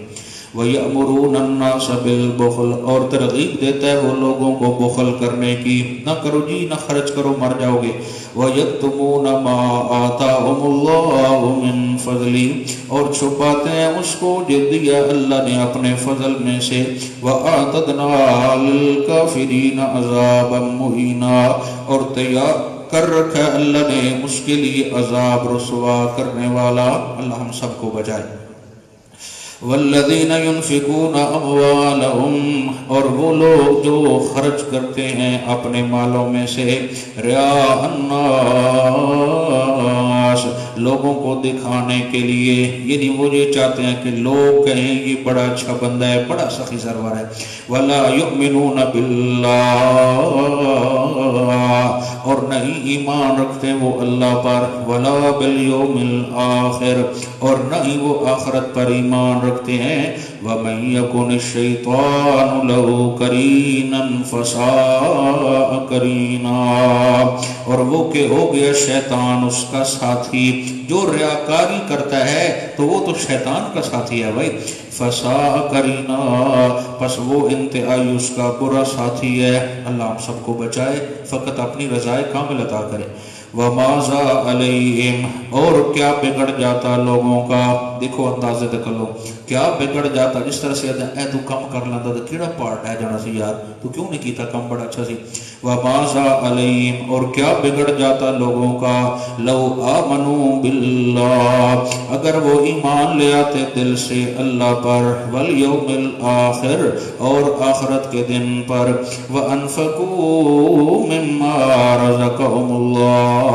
وَيَأْمُرُونَ النَّاسَ بِالْبُخْلِ، اور ترغیب دیتا ہے وہ لوگوں کو بخل کرنے کی، نہ کرو جی، نہ خرچ کرو مر جاؤ گے۔ وَيَكْتُمُونَ مَا آتَاهُمُ اللَّهُ مِنْ فَضْلِهِ، اور چھپاتے ہیں اس کو جو دیا اللہ نے اپنے فضل میں سے وَأَعْتَدْنَا لِلْكَافِرِينَ عَذَابًا مُهِينًا اور تیار کر رکھا ہے اللہ نے اس کے لیے عذاب رسوا کرنے والا. اللہ ہم سب کو بچائے. وَالَّذِينَ يُنْفِقُونَ أَمْوَالَهُمْ اور وہ لوگ جو خرچ کرتے ہیں اپنے مالوں میں سے رِئَاءَ النَّاسِ لوگوں کو دکھانے کے لیے، یعنی وہ یہ چاہتے ہیں کہ لوگ کہیں یہ بڑا اچھا بندہ ہے، بڑا سخی سرور ہے. وَلَا يُؤْمِنُونَ بِاللَّهِ اور نہیں ایمان رکھتے وہ اللہ پر، وَلَا بِالْيَوْمِ الْآخِرِ اور نہیں وہ آخرت پر ایمان رکھتے ہیں. وَمَنْ يَكُنِ الشَّيْطَانُ لَهُ قَرِينًا فَسَاءَ قَرِينًا اور وہ کہ ہو گیا شیطان اس کا ساتھی. جو ریاکاری کرتا ہے تو وہ تو شیطان کا ساتھی ہے بھائی. فَسَاءَ قَرِينًا پس وہ انتہائی اس کا برا ساتھی ہے. اللہ ہم سب کو بچائے، فقط اپنی رضائے کامل عطا کرے. وَمَاذَا عَلَيْهِمْ اور کیا بگڑ جاتا لوگوں کا. دیکھو اندازے تک لو کیا بگڑ جاتا. جس طرح سے اے تو کم کر لینا تو کیڑا پارٹ ہے جانا سی یار، تو کیوں نہیں کیتا کم، بڑا اچھا سی. وَمَاذَا عَلَيْهِمْ اور کیا بگڑ جاتا لوگوں کا لَوْ آمَنُوا بِاللَّهِ اگر وہ ایمان لے آتے دل سے اللہ پر، وَالْيَوْمِ الْآخِرِ اور آخرت کے دن پر، وَأَنفَقُوا مِمَّا رَزَقَهُمُ اللَّهُ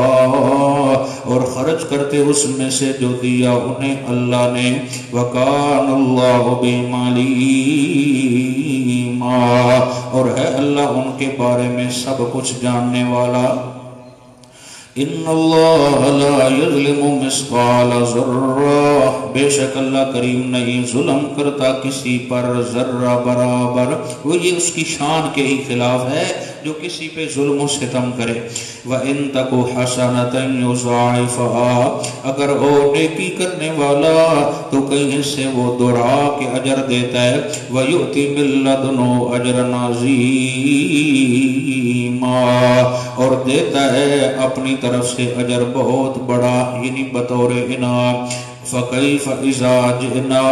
اور خرچ کرتے اس میں سے جو دیا انہیں اللہ نے. وَكَانَ اللَّهُ بِهِمْ عَلِيمًا اور ہے اللہ ان کے بارے میں سب کچھ جاننے والا. ان اللہ لا یظلم مثقال ذرہ بے شک اللہ کریم نہیں ظلم کرتا کسی پر ذرہ برابر. وہ یہ اس کی شان کے ہی خلاف ہے جو کسی پہ ظلم و ستم کرے. وَإِن تَكُ حَسَنَةً يُضَاعِفْهَا اگر وہ نیکی کرنے والا تو کہیں سے وہ دوہرا کے اجر دیتا ہے. وَيُؤْتِ مِن لَّدُنْهُ أَجْرًا عَظِيمًا اور دیتا ہے اپنی طرف سے اجر بہت بڑا، یعنی بطور انعام. فَكَيْفَ إِذَا جِئْنَا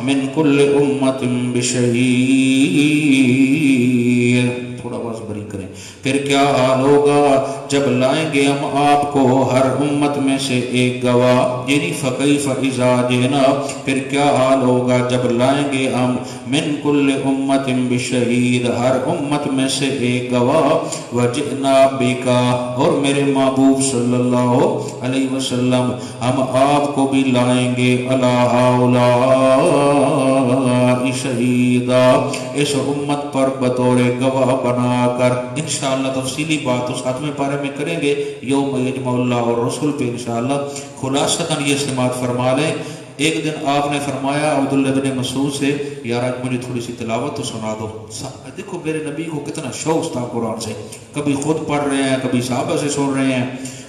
مِن كُلِّ أُمَّةٍ بِشَهِيدٍ تھوڑا آواز بری کریں. پھر کیا حال ہوگا جب لائیں گے ہم آپ کو ہر امت میں سے ایک گواہ، یعنی فَكَيْفَ إِذَا جِئْنَا پھر کیا حال ہوگا جب لائیں گے ہم من کل امت بشہید ہر امت میں سے ایک گواہ. وَجِئْنَا بِكَ اور میرے محبوب صلی اللہ علیہ وسلم ہم آپ کو بھی لائیں گے عَلَىٰ هَٰؤُلَاءِ شہیدا اس امت پر بطور گواہ بنا کر. انشاءاللہ تفصیلی بات تو 7ویں پارے میں کریں گے یوم یجمع اللہ اور رسول پہ انشاءاللہ. خلاصتاً یہ سماعت فرما لیں. ایک دن آپ نے فرمایا عبداللہ بن مسعود سے، یار آج مجھے تھوڑی سی تلاوت تو سنا دو. دیکھو میرے نبی کو کتنا شوق تھا قرآن سے، کبھی خود پڑھ رہے ہیں، کبھی صحابہ سے سن رہے ہیں،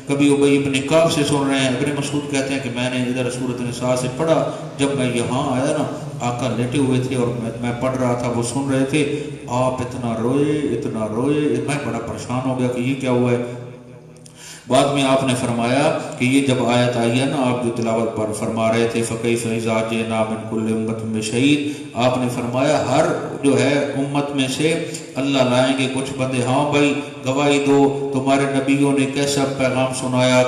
کبھی ابی بن کعب سے سن رہے ہیں. ابن مسعود کہتے ہیں کہ میں نے ادھر سورۃ النساء سے پڑھا، جب میں یہاں آیا نا آقا لیٹے ہوئے تھے اور میں پڑھ رہا تھا، وہ سن رہے تھے. آپ اتنا روئے، میں بڑا پریشان ہو گیا کہ یہ کیا ہوا ہے. بعد میں آپ نے فرمایا کہ یہ جب آیت آئی ہے نا آپ جو تلاوت پر فرما رہے تھے فَكَيْفَ إِذَا جِئْنَا مِن كُلِّ أُمَّةٍ بِشَهِيدٍ آپ نے فرمایا ہر جو ہے امت میں سے اللہ لائیں گے کچھ بندے. ہاں بھائی گواہی دو تمہارے نبیوں نے کیسا پیغام سنایا،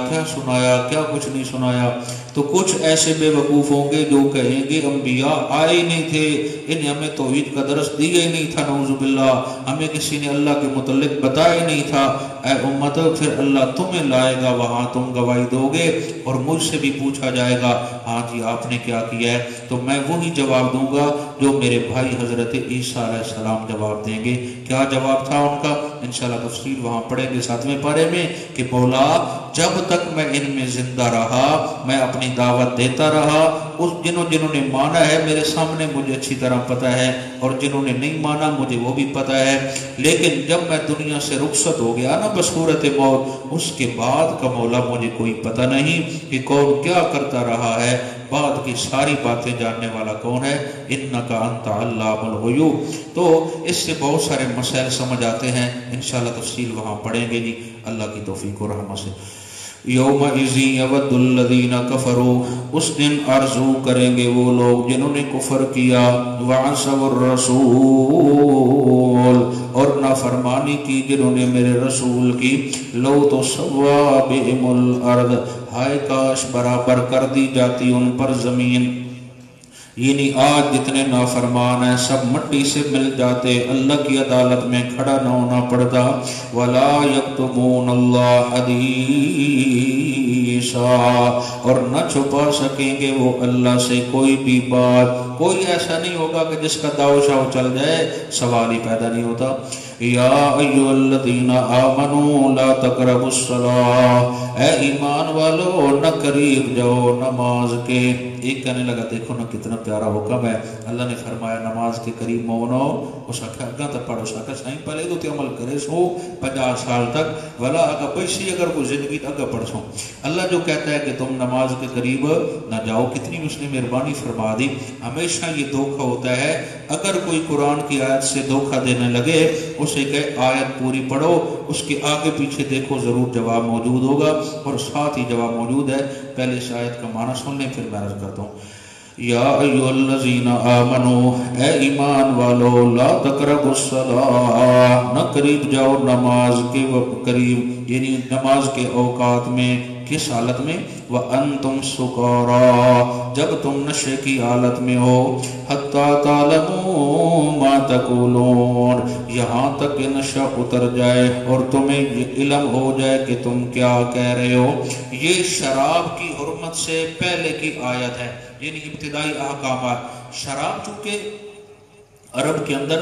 کیا کچھ نہیں سنایا. تو کچھ ایسے بے وقوف ہوں گے جو کہیں گے انبیاء آئے ہی نہیں تھے، انہیں ہمیں توحید کا درس دیا ہی نہیں تھا، نعوذ باللہ ہمیں کسی نے اللہ کے متعلق بتایا ہی نہیں تھا. اے امت پھر اللہ تمہیں لائے گا، وہاں تم گواہی دو گے اور مجھ سے بھی پوچھا جائے گا ہاں جی آپ نے کیا کیا ہے. تو میں وہی جواب دوں گا جو میرے بھائی حضرت عیسیٰ علیہ السلام جواب دیں گے. کیا جواب تھا ان کا انشاءاللہ تفصیل وہاں پڑھیں گے 7ویں پارے میں کہ مولا جب تک میں ان میں زندہ رہا میں اپنی دعوت دیتا رہا. اس جنہوں نے مانا ہے میرے سامنے مجھے اچھی طرح پتہ ہے، اور جنہوں نے نہیں مانا مجھے وہ بھی پتہ ہے. لیکن جب میں دنیا سے رخصت ہو گیا نا بصورت موت، اس کے بعد کا مولا مجھے کوئی پتہ نہیں کہ کون کیا کرتا رہا ہے. بعد کی ساری باتیں جاننے والا کون ہے؟ انک انت علام الغیوب. تو اس سے بہت سارے مسائل سمجھ آتے ہیں، انشاءاللہ تفصیل وہاں پڑھیں گے جی اللہ کی توفیق و رحمت سے. یومئذ یود الذین کفروا، اس دن آرزو کریں گے وہ لوگ جنہوں نے کفر کیا، وعصوا الرسول، اور نافرمانی کی جنہوں نے میرے رسول کی، لو تسوا بہم الارض، ہائے کاش برابر کر دی جاتی ان پر زمین، یعنی آج جتنے نافرمان ہیں سب مٹی سے مل جاتے، اللہ کی عدالت میں کھڑا نہ ہونا پڑتا، وَلَا يَكْتُمُونَ اللَّهَ حَدِيثًا، اور نہ چھپا سکیں گے وہ اللہ سے کوئی بھی بات، کوئی ایسا نہیں ہوگا کہ جس کا داؤ شاؤ چل جائے، سوال ہی پیدا نہیں ہوتا۔ یا ایھا الذین آمنوا لا تقربوا الصلاۃ، اے ایمان والو نہ قریب جاؤ نماز کے۔ ایک کہنے لگا دیکھو نا کتنا پیارا حکم ہے، اللہ نے فرمایا نماز کے قریب مونو، اس آکھا اگاں تک پڑھو، ساکھا سائیں پہلے تو تے عمل کرے سو 50 سال تک، ولا اگا پیسی اگر کوئی زندگی تک پڑھ سو۔ اللہ جو کہتا ہے کہ تم نماز کے قریب نہ جاؤ، کتنی اس نے مہربانی فرما دی۔ ہمیشہ یہ دھوکہ ہوتا ہے، اگر کوئی قرآن کی آیت سے دھوکہ دینے لگے، اسے کہ آیت پوری پڑھو، اس کے آگے پیچھے دیکھو ضرور جواب موجود ہوگا، اور ساتھ ہی جواب موجود ہے۔ پہلے اس آیت کا معنی سن لیں پھر میں عرض کرتا ہوں۔ یا ایھا الذین آمنوا، اے ایمان والو، لا تقربوا الصلاۃ، نہ قریب جاؤ نماز کے قریب، یعنی نماز کے اوقات میں، کس حالت میں؟ وَأَنْتُمْ سُكَارَىٰ، جب تم نشے کی حالت میں ہو، حَتَّىٰ تَعْلَمُوا مَا تَقُولُونَ، یہاں تک کہ نشہ اتر جائے اور تمہیں یہ علم ہو جائے کہ تم کیا کہہ رہے ہو۔ یہ شراب کی حرمت سے پہلے کی آیت ہے، یعنی ابتدائی احکامات۔ شراب چونکہ عرب کے اندر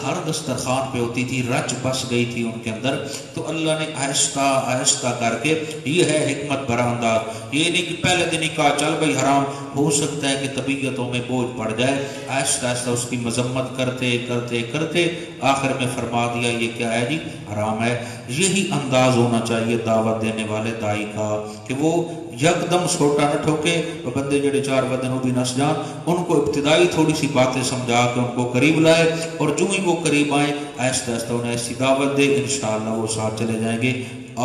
ہر دسترخوان پہ ہوتی تھی، رچ بس گئی تھی ان کے اندر، تو اللہ نے آہستہ آہستہ کر کے، یہ ہے حکمت بھرا انداز، یہ نہیں کہ پہلے دن ہی کہا چل بھائی حرام، ہو سکتا ہے کہ طبیعتوں میں بوجھ پڑ جائے، آہستہ آہستہ اس کی مذمت کرتے کرتے کرتے آخر میں فرما دیا یہ کیا ہے جی، حرام ہے۔ یہی انداز ہونا چاہیے دعوت دینے والے دائی کا، کہ وہ یکدم سوٹا نہ ٹھوکے، وہ بندے جڑے 4 بدن بھی نس جان، ان کو ابتدائی تھوڑی سی باتیں سمجھا کے ان کو قریب لائے، اور جو ہی وہ قریب آئیں آہستہ آہستہ انہیں ایسی دعوت دے، انشاءاللہ وہ ساتھ چلے جائیں گے۔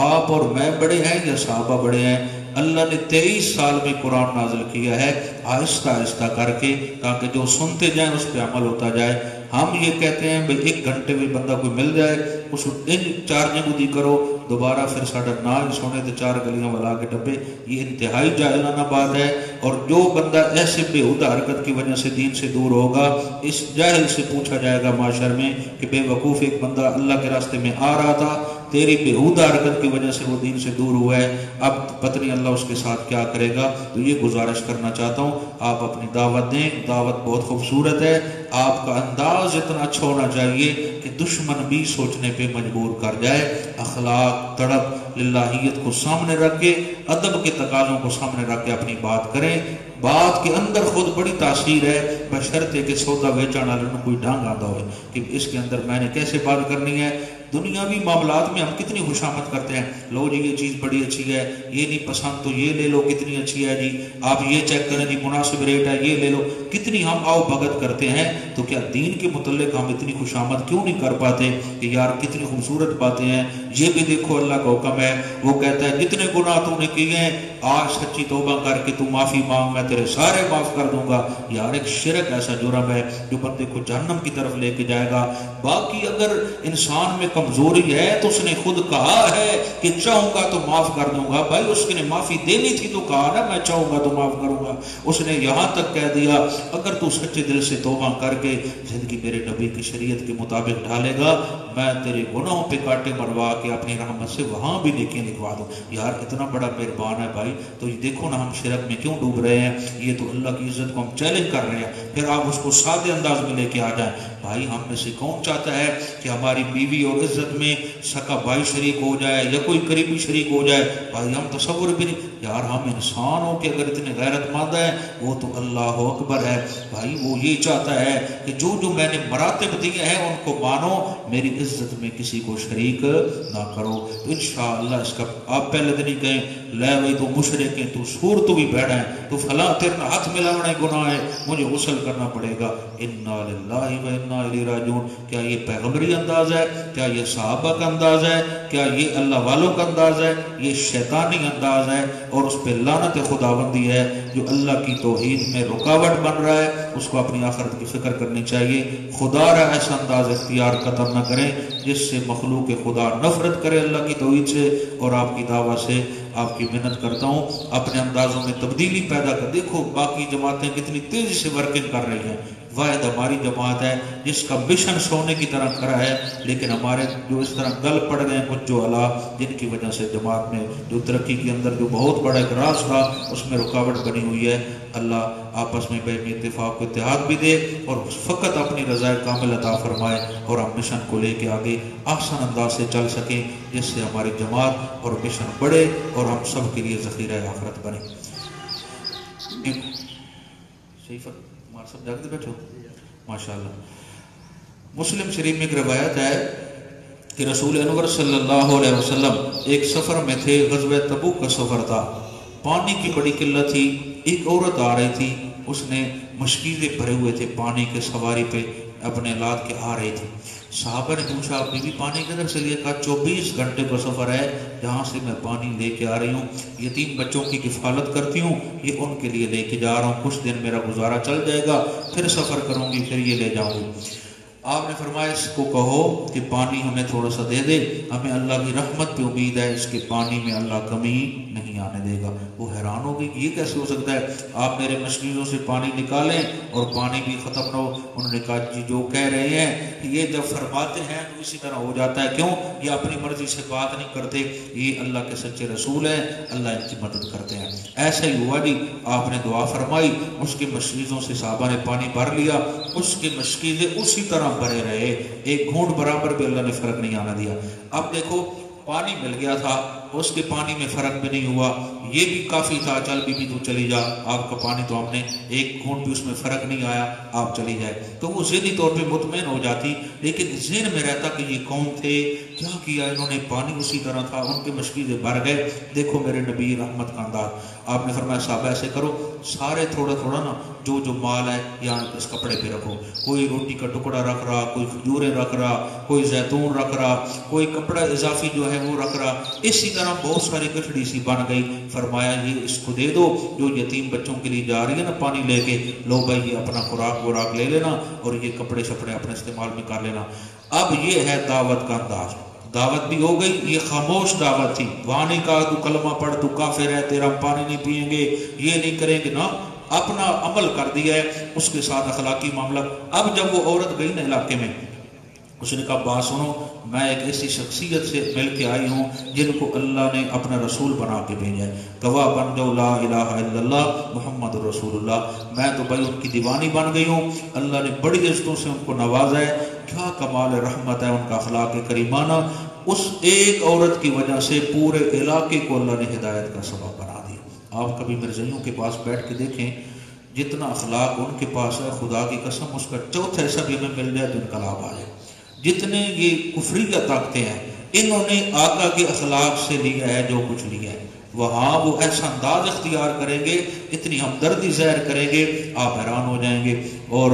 آپ اور میں بڑے ہیں یا صحابہ بڑے ہیں؟ اللہ نے 23 سال میں قرآن نازل کیا ہے، آہستہ آہستہ کر کے، تاکہ جو سنتے جائیں اس پہ عمل ہوتا جائے۔ ہم یہ کہتے ہیں بھئی 1 گھنٹے میں بندہ کوئی مل جائے، اس ان 4 جگہ کرو، دوبارہ پھر ساڑھا نہ سونے تو 4 گلیاں والا کے ڈبے، یہ انتہائی جاہلانہ بات ہے۔ اور جو بندہ ایسے بےہودہ حرکت کی وجہ سے دین سے دور ہوگا، اس جاہل سے پوچھا جائے گا معاشر میں کہ بے وقوف ایک بندہ اللہ کے راستے میں آ رہا تھا، تیری بےہودہ حرکت کی وجہ سے وہ دین سے دور ہوا ہے، اب پتہ نہیں اللہ اس کے ساتھ کیا کرے گا۔ تو یہ گزارش کرنا چاہتا ہوں، آپ اپنی دعوت دیں، دعوت بہت خوبصورت ہے، آپ کا انداز اتنا اچھا ہونا چاہیے کہ دشمن بھی سوچنے پہ مجبور کر جائے۔ اخلاق، تڑپ، للہیت کو سامنے رکھ کے، ادب کے تقاضوں کو سامنے رکھ کے اپنی بات کریں۔ بات کے اندر خود بڑی تاثیر ہے، بشرطے کہ سودا بیچن والے کو کوئی ڈھنگ آتا ہوئے کہ اس کے اندر میں نے کیسے بات کرنی ہے۔ دنیاوی معاملات میں ہم کتنی خوشامد کرتے ہیں، لو جی یہ چیز بڑی اچھی ہے، یہ نہیں پسند تو یہ لے لو، کتنی اچھی ہے جی، آپ یہ چیک کریں جی مناسب ریٹ ہے، یہ لے لو، کتنی ہم آؤ بھگت کرتے ہیں۔ تو کیا دین کے متعلق ہم اتنی خوشامد کیوں نہیں کر پاتے کہ یار کتنی خوبصورت باتیں ہیں، یہ بھی دیکھو اللہ کا حکم ہے، وہ کہتا ہے جتنے گناہ تو نے کیے ہیں آج سچی توبہ کر کے تو معافی مانگ، میں تیرے سارے معاف کر دوں گا۔ یار ایک شرک ایسا جرم ہے جو بندے کو جہنم کی طرف لے کے جائے گا۔ باقی اگر انسان میں کمزوری ہے تو اس نے خود کہا ہے کہ چاہوں گا تو معاف کر دوں گا، بھائی اس نے معافی دینی تھی تو کہا نا میں چاہوں گا تو معاف کروں گا۔ اس نے یہاں تک کہہ دیا اگر تو سچے دل سے توبہ کر کے زندگی میرے نبی کی شریعت کے مطابق ڈھالے گا، میں تیرے گناہوں پہ کانٹے مروا کے اپنی رحمت سے وہاں بھی نیکیاں لکھوا دوں۔ یار اتنا بڑا مہربان ہے بھائی، تو یہ دیکھو نا ہم شرک میں کیوں ڈوب رہے ہیں، یہ تو اللہ کی عزت کو ہم چیلنج کر رہے ہیں، پھر آپ اس کو سادے انداز میں لے کے آ جائیں۔ بھائی ہم میں سے کون چاہتا ہے کہ ہماری بیوی اور عزت میں سکا بھائی شریک ہو جائے یا کوئی قریبی شریک ہو جائے؟ بھائی ہم تصور بھی نہیں، یار ہم انسان ہو کہ اگر اتنے غیرت مند ہیں، وہ تو اللہ اکبر ہے۔ بھائی وہ یہ چاہتا ہے کہ جو جو میں نے مراتب دیے ہیں ان کو مانو، میری عزت میں کسی کو شریک نہ کرو۔ تو انشاءاللہ اس کا آپ پہلے دن ہی کہیں لے بھائی تو مشرک ہیں، تو سور تو بھی بیٹھا ہے، تو فلاں تیرے ہاتھ ملانا گناہ ہے، مجھے غسل کرنا پڑے گا۔ انا للہ و انا الیہ راجعون۔ کیا یہ پیغمبری انداز ہے؟ کیا یہ یہ صحابہ کا انداز ہے؟ کیا یہ اللہ والوں کا انداز ہے؟ یہ شیطانی انداز ہے، اور اس پہ لعنت خداوندی ہے۔ جو اللہ کی توحید میں رکاوٹ بن رہا ہے اس کو اپنی آخرت کی فکر کرنی چاہیے۔ خدا را ایسا انداز اختیار قطر نہ کریں جس سے مخلوق خدا نفرت کرے اللہ کی توحید سے اور آپ کی دعوت سے۔ آپ کی محنت کرتا ہوں اپنے اندازوں میں تبدیلی پیدا کر۔ دیکھو باقی جماعتیں کتنی تیزی سے ورکنگ کر رہی ہیں، واحد ہماری جماعت ہے جس کا مشن سونے کی طرح کھڑا ہے، لیکن ہمارے جو اس طرح گل پڑ گئے ہیں کچھ جو اللہ، جن کی وجہ سے جماعت میں جو ترقی کے اندر جو بہت بڑا ایک راز تھا اس میں رکاوٹ بنی ہوئی ہے۔ اللہ آپس میں بے اتفاق و اتحاد بھی دے اور فقط اپنی رضا کامل عطا فرمائے، اور ہم مشن کو لے کے آگے آسان انداز سے چل سکیں، جس سے ہماری جماعت اور مشن بڑھے اور ہم سب کے لیے ذخیرہ آخرت بنے۔ صحیح ہمارا سب جاگتے بیٹھو ماشاءاللہ۔ مسلم شریف میں ایک روایت ہے کہ رسول انور صلی اللہ علیہ وسلم ایک سفر میں تھے، غزوہ تبوک کا سفر تھا، پانی کی بڑی قلت تھی، ایک عورت آ رہی تھی، اس نے مشکیزیں بھرے ہوئے تھے پانی کے سواری پہ اپنے لاد کے آ رہی تھی۔ صحابہ نے پوچھا بی بی پانی کدھر سے لیا؟ کہا 24 گھنٹے کا سفر ہے جہاں سے میں پانی لے کے آ رہی ہوں، یتیم بچوں کی کفالت کرتی ہوں، یہ ان کے لیے لے کے جا رہا ہوں، کچھ دن میرا گزارا چل جائے گا، پھر سفر کروں گی، پھر یہ لے جاؤں گی۔ آپ نے فرمایا اس کو کہو کہ پانی ہمیں تھوڑا سا دے دے، ہمیں اللہ کی رحمت پہ امید ہے، اس کے پانی میں اللہ کمی نہیں آنے دے گا۔ وہ حیران ہوگی کہ یہ کیسے ہو سکتا ہے، آپ میرے مشکلوں سے پانی نکالیں اور پانی بھی ختم نہ ہو۔ انہوں نے کہا جی جو کہہ رہے ہیں یہ جب فرماتے ہیں تو اسی طرح ہو جاتا ہے، کیوں؟ یہ اپنی مرضی سے بات نہیں کرتے، یہ اللہ کے سچے رسول ہیں، اللہ ان کی مدد کرتے ہیں۔ ایسا ہی ہوا جی، آپ نے دعا فرمائی، اس کے مشکلوں سے صحابہ نے پانی بھر لیا، اس کے مشکلیں اسی طرح بھرے رہے، ایک گھونٹ برابر بھی اللہ نے فرق نہیں آنا دیا۔ اب دیکھو پانی مل گیا تھا، اس کے پانی میں فرق بھی نہیں ہوا، یہ بھی کافی تھا، چل بی بی تو چلی جا، آپ کا پانی تو ہم نے ایک گھونٹ بھی اس میں فرق نہیں آیا، آپ چلی جائے، تو وہ ذہنی طور پہ مطمئن ہو جاتی، لیکن ذہن میں رہتا کہ یہ کون تھے، کیا کیا انہوں نے، پانی اسی طرح تھا، ان کے مشکلیں بھر گئے۔ دیکھو میرے نبی رحمت کا انداز، آپ نے فرمایا صحابہ ایسے کرو، سارے تھوڑا تھوڑا نا جو جو مال ہے یہاں اس کپڑے پہ رکھو، کوئی روٹی کا ٹکڑا رکھ رہا، کوئی کھجوریں رکھ رہا، کوئی زیتون رکھ رہا، کوئی کپڑا اضافی جو ہے وہ رکھ رہا، اسی طرح بہت ساری گٹھڑی سی بن گئی۔ فرمایا یہ اس کو دے دو جو یتیم بچوں کے لیے جا رہی ہے نا پانی لے کے، لو بھائی یہ اپنا خوراک لے لینا اور یہ کپڑے شپڑے اپنے استعمال میں کر لینا۔ اب یہ ہے دعوت کا انداز، دعوت بھی ہو گئی، یہ خاموش دعوت تھی، وہاں نہیں کہا تو کلمہ پڑھ تو کافر ہے، تیرا ہم پانی نہیں پیئیں گے، یہ نہیں کریں گے، نا اپنا عمل کر دیا ہے، اس کے ساتھ اخلاقی معاملہ۔ اب جب وہ عورت گئی نا علاقے میں، اس نے کہا بات سنو، میں ایک ایسی شخصیت سے مل کے آئی ہوں جن کو اللہ نے اپنا رسول بنا کے بھیجا ہے، گواہ بن جاؤ لا الہ الا اللہ محمد رسول اللہ۔ میں تو بھائی ان کی دیوانی بن گئی ہوں، اللہ نے بڑی عزتوں سے ان کو نوازا ہے، کیا کمال رحمت ہے ان کا اخلاق کریمانہ۔ اس ایک عورت کی وجہ سے پورے علاقے کو اللہ نے ہدایت کا سبب بنا دیا۔ آپ کبھی مرزائیوں کے پاس بیٹھ کے دیکھیں، جتنا اخلاق ان کے پاس ہے، خدا کی قسم اس کا چوتھا حصہ بھی ہمیں مل جائے تو انقلاب آ جائے۔ جتنے یہ کفریت طاقتیں ہیں، انہوں نے آقا کے اخلاق سے لیا ہے جو کچھ لیا ہے، وہاں وہ ایسا انداز اختیار کریں گے، اتنی ہمدردی ظاہر کریں گے، آپ حیران ہو جائیں گے۔ اور